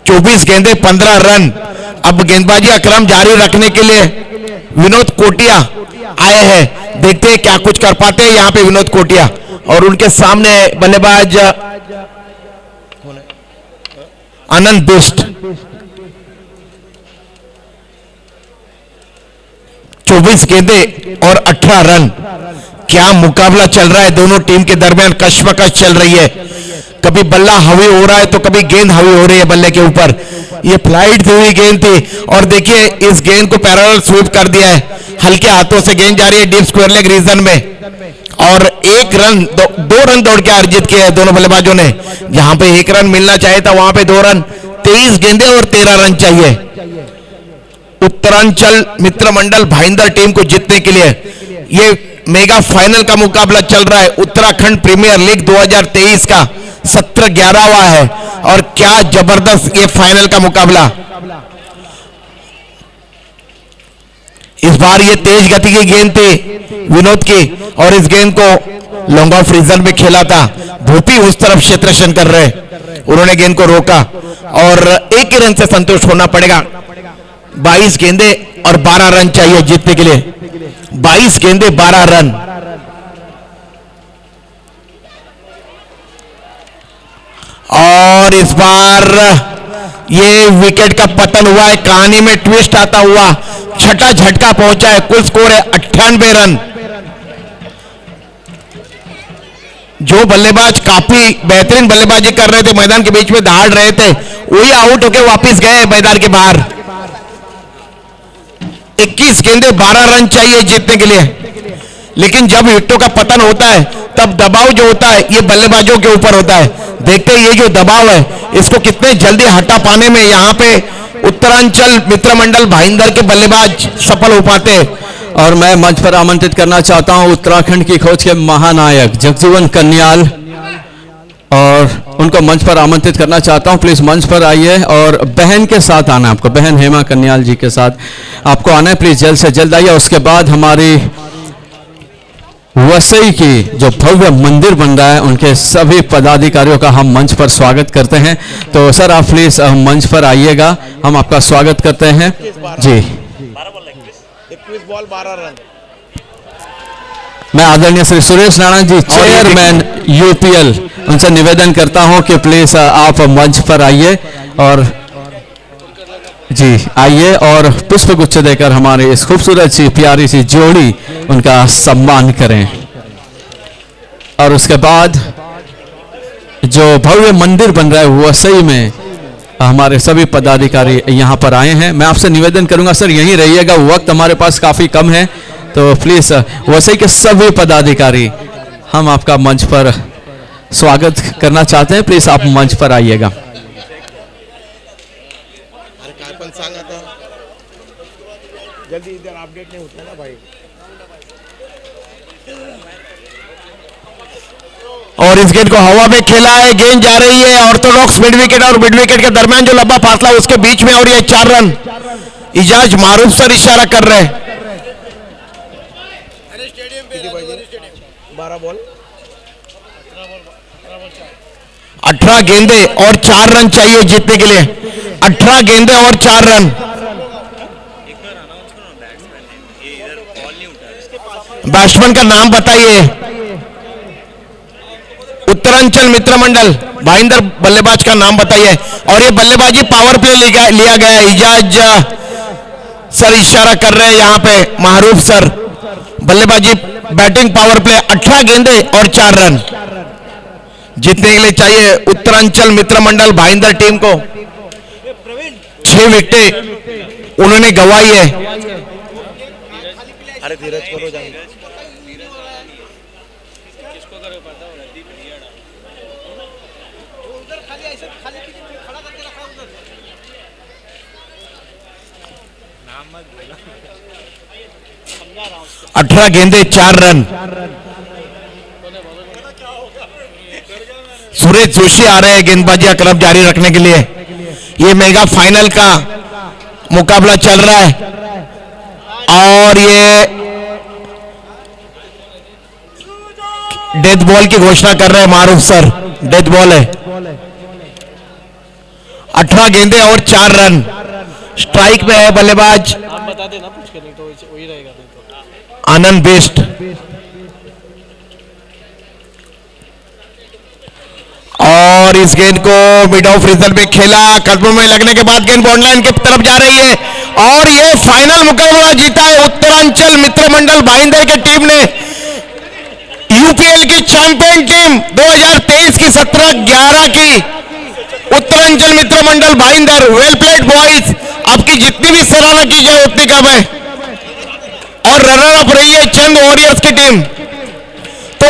24 गेंदे 15 रन। अब गेंदबाजी का क्रम जारी रखने के लिए विनोद कोटिया आए हैं, देखते हैं क्या कुछ कर पाते हैं यहाँ पे विनोद कोटिया। और उनके सामने बल्लेबाज आनंद बिष्ट। 24 गेंदे और 18 रन। क्या मुकाबला चल रहा है दोनों टीम के दरमियान, कश्मकश चल रही है। कभी बल्ला हावी हो रहा है तो कभी गेंद हावी हो रही है बल्ले के ऊपर। ये फ्लाइट हुई गेंद थी और देखिए इस गेंद को पैरेलल स्वीप कर दिया है, हल्के हाथों से गेंद जा रही है डीप स्क्वायर लेग रीजन में और 1 रन 2 रन दौड़ के अर्जित किए हैं दोनों बल्लेबाजों ने। जहां पे 1 रन मिलना चाहिए था वहां पे 2 रन। 23 गेंदे और 13 रन चाहिए उत्तरांचल मित्र मंडल भाईंदर टीम को जीतने के लिए। ये मेगा फाइनल का मुकाबला चल रहा है उत्तराखंड प्रीमियर लीग 2023 का 17-11वां है और क्या जबरदस्त ये फाइनल का मुकाबला। इस बार ये तेज गति की गेंद थी विनोद की और इस गेंद को लॉन्ग ऑफ रीजन में खेला था। भूपी उस तरफ क्षेत्ररक्षण कर रहे, उन्होंने गेंद को रोका और 1 ही रन से संतुष्ट होना पड़ेगा। 22 गेंदे और 12 रन चाहिए जीतने के लिए। 22 गेंदे 12 रन। और इस बार ये विकेट का पतन हुआ है, कहानी में ट्विस्ट आता हुआ छठा झटका पहुंचा है। कुल स्कोर है 98 रन। जो बल्लेबाज काफी बेहतरीन बल्लेबाजी कर रहे थे, मैदान के बीच में दहाड़ रहे थे, वही आउट होकर वापस गए मैदान के बाहर। 21 गेंदे 12 रन चाहिए जीतने के लिए। लेकिन जब विकेटों का पतन होता है तब दबाव जो होता है ये बल्लेबाजों के ऊपर होता है। देखते हैं ये जो दबाव है इसको कितने जल्दी हटा पाने में यहाँ पे उत्तरांचल मित्र मंडल भाईंदर के बल्लेबाज सफल हो पाते हैं। और मैं मंच पर आमंत्रित करना चाहता हूं उत्तराखंड की खोज के महानायक जगजीवन कन्याल, और उनको मंच पर आमंत्रित करना चाहता हूं। प्लीज मंच पर आइए और बहन के साथ आना है आपको, बहन हेमा कन्याल जी के साथ आपको आना है। प्लीज जल्द से जल्द आइए। उसके बाद हमारी वसई की जो भव्य मंदिर बन रहा है उनके सभी पदाधिकारियों का हम मंच पर स्वागत करते हैं। तो सर आप प्लीज मंच पर आइएगा, हम आपका स्वागत करते हैं जी। 21 बॉल 12 रन। मैं आदरणीय श्री सुरेश राणा जी चेयरमैन यूपीएल उनसे निवेदन करता हूं कि प्लीज आप मंच पर आइए और जी आइए और पुष्प गुच्छ देकर हमारे इस खूबसूरत सी प्यारी सी जोड़ी उनका सम्मान करें। और उसके बाद जो भव्य मंदिर बन रहा है वसई में हमारे सभी पदाधिकारी यहाँ पर आए हैं। मैं आपसे निवेदन करूंगा सर यहीं रहिएगा, वक्त हमारे पास काफी कम है, तो प्लीज वसई के सभी पदाधिकारी हम आपका मंच पर स्वागत करना चाहते हैं। प्लीज आप मंच पर आइएगा। जल्दी इधर अपडेट नहीं होता ना भाई। और इस गेंद को हवा में खेला है, गेंद जा रही है ऑर्थोडॉक्स मिड विकेट और मिड विकेट के दरमियान जो लंबा फासला उसके बीच में और ये 4 रन। इजाज मारूफ सर इशारा कर रहे हैं। 12 बॉल 18 गेंदे और 4 रन चाहिए जीतने के लिए। 18 गेंदे और 4 रन। बैट्समैन का नाम बताइए। उत्तरांचल मित्र मंडल भाईंदर बल्लेबाज का नाम बताइए। और ये बल्लेबाजी पावर प्ले लिया गया है। इजाज सर इशारा कर रहे हैं यहाँ पे, मारूफ सर। बल्लेबाजी बैटिंग पावर प्ले 18 गेंदे और 4 रन जीतने के लिए चाहिए उत्तरांचल मित्र मंडल भाईंदर टीम को। 6 विकेटें उन्होंने गंवाई है। अरे धीरज करो जाएंगे। 18 गेंदे 4 रन। सुरेश जोशी आ रहे हैं गेंदबाजी का क्रम जारी रखने के लिए। ये मेगा फाइनल का मुकाबला चल रहा है और ये डेथ बॉल की घोषणा कर रहे हैं मारूफ सर। डेथ बॉल है। 18 गेंदे और 4 रन। स्ट्राइक में है बल्लेबाज आनंद बेस्ट। और इस गेंद को मिड ऑफ रिजल्ट में खेला। कदमों में लगने के बाद गेंद बॉन्ड लाइन की तरफ जा रही है और ये फाइनल मुकाबला जीता है उत्तरांचल मित्र मंडल भाईंदर की टीम ने। यूपीएल की चैंपियन टीम 2023 की 17-11 की उत्तरांचल मित्र मंडल भाईंदर। वेल प्लेड बॉयज, आपकी जितनी भी सराहना की जाए उतनी कम है। और रनर अप रही है चंद वॉरियर्स की टीम। तो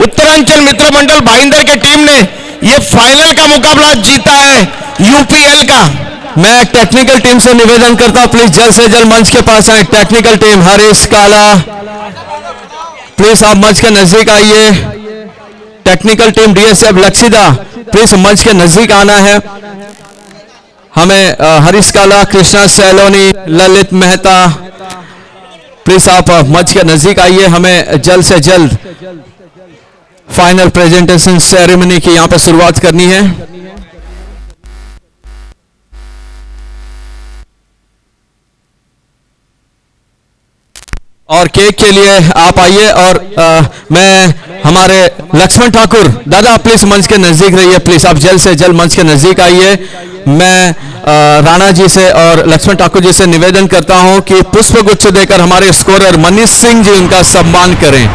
उत्तरांचल मित्र मंडल भाईंदर की टीम ने यह फाइनल का मुकाबला जीता है यूपीएल का। मैं टेक्निकल टीम से निवेदन करता हूं, प्लीज जल्द से जल्द मंच के पास आए। टेक्निकल टीम हरीश काला, प्लीज आप मंच के नजदीक आइए। टेक्निकल टीम डीएसएफ लक्षिदा, प्लीज मंच के नजदीक आना है। हमें हरीश काला, कृष्णा सैलोनी, ललित मेहता, प्लीज आप मंच के नजदीक आइए। हमें जल्द से जल्द फाइनल प्रेजेंटेशन सेरेमनी की यहां पर शुरुआत करनी है। और केक के लिए आप आइए। और मैं हमारे लक्ष्मण ठाकुर दादा, प्लीज मंच के नजदीक रहिए। प्लीज आप जल्द से जल्द मंच के नजदीक आइए। मैं राणा जी से और लक्ष्मण ठाकुर जी से निवेदन करता हूं कि पुष्प गुच्छ देकर हमारे स्कोरर मनीष सिंह जी उनका सम्मान करें।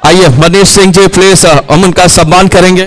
आइए मनीष सिंह जी, प्लीज हम उनका सम्मान करेंगे।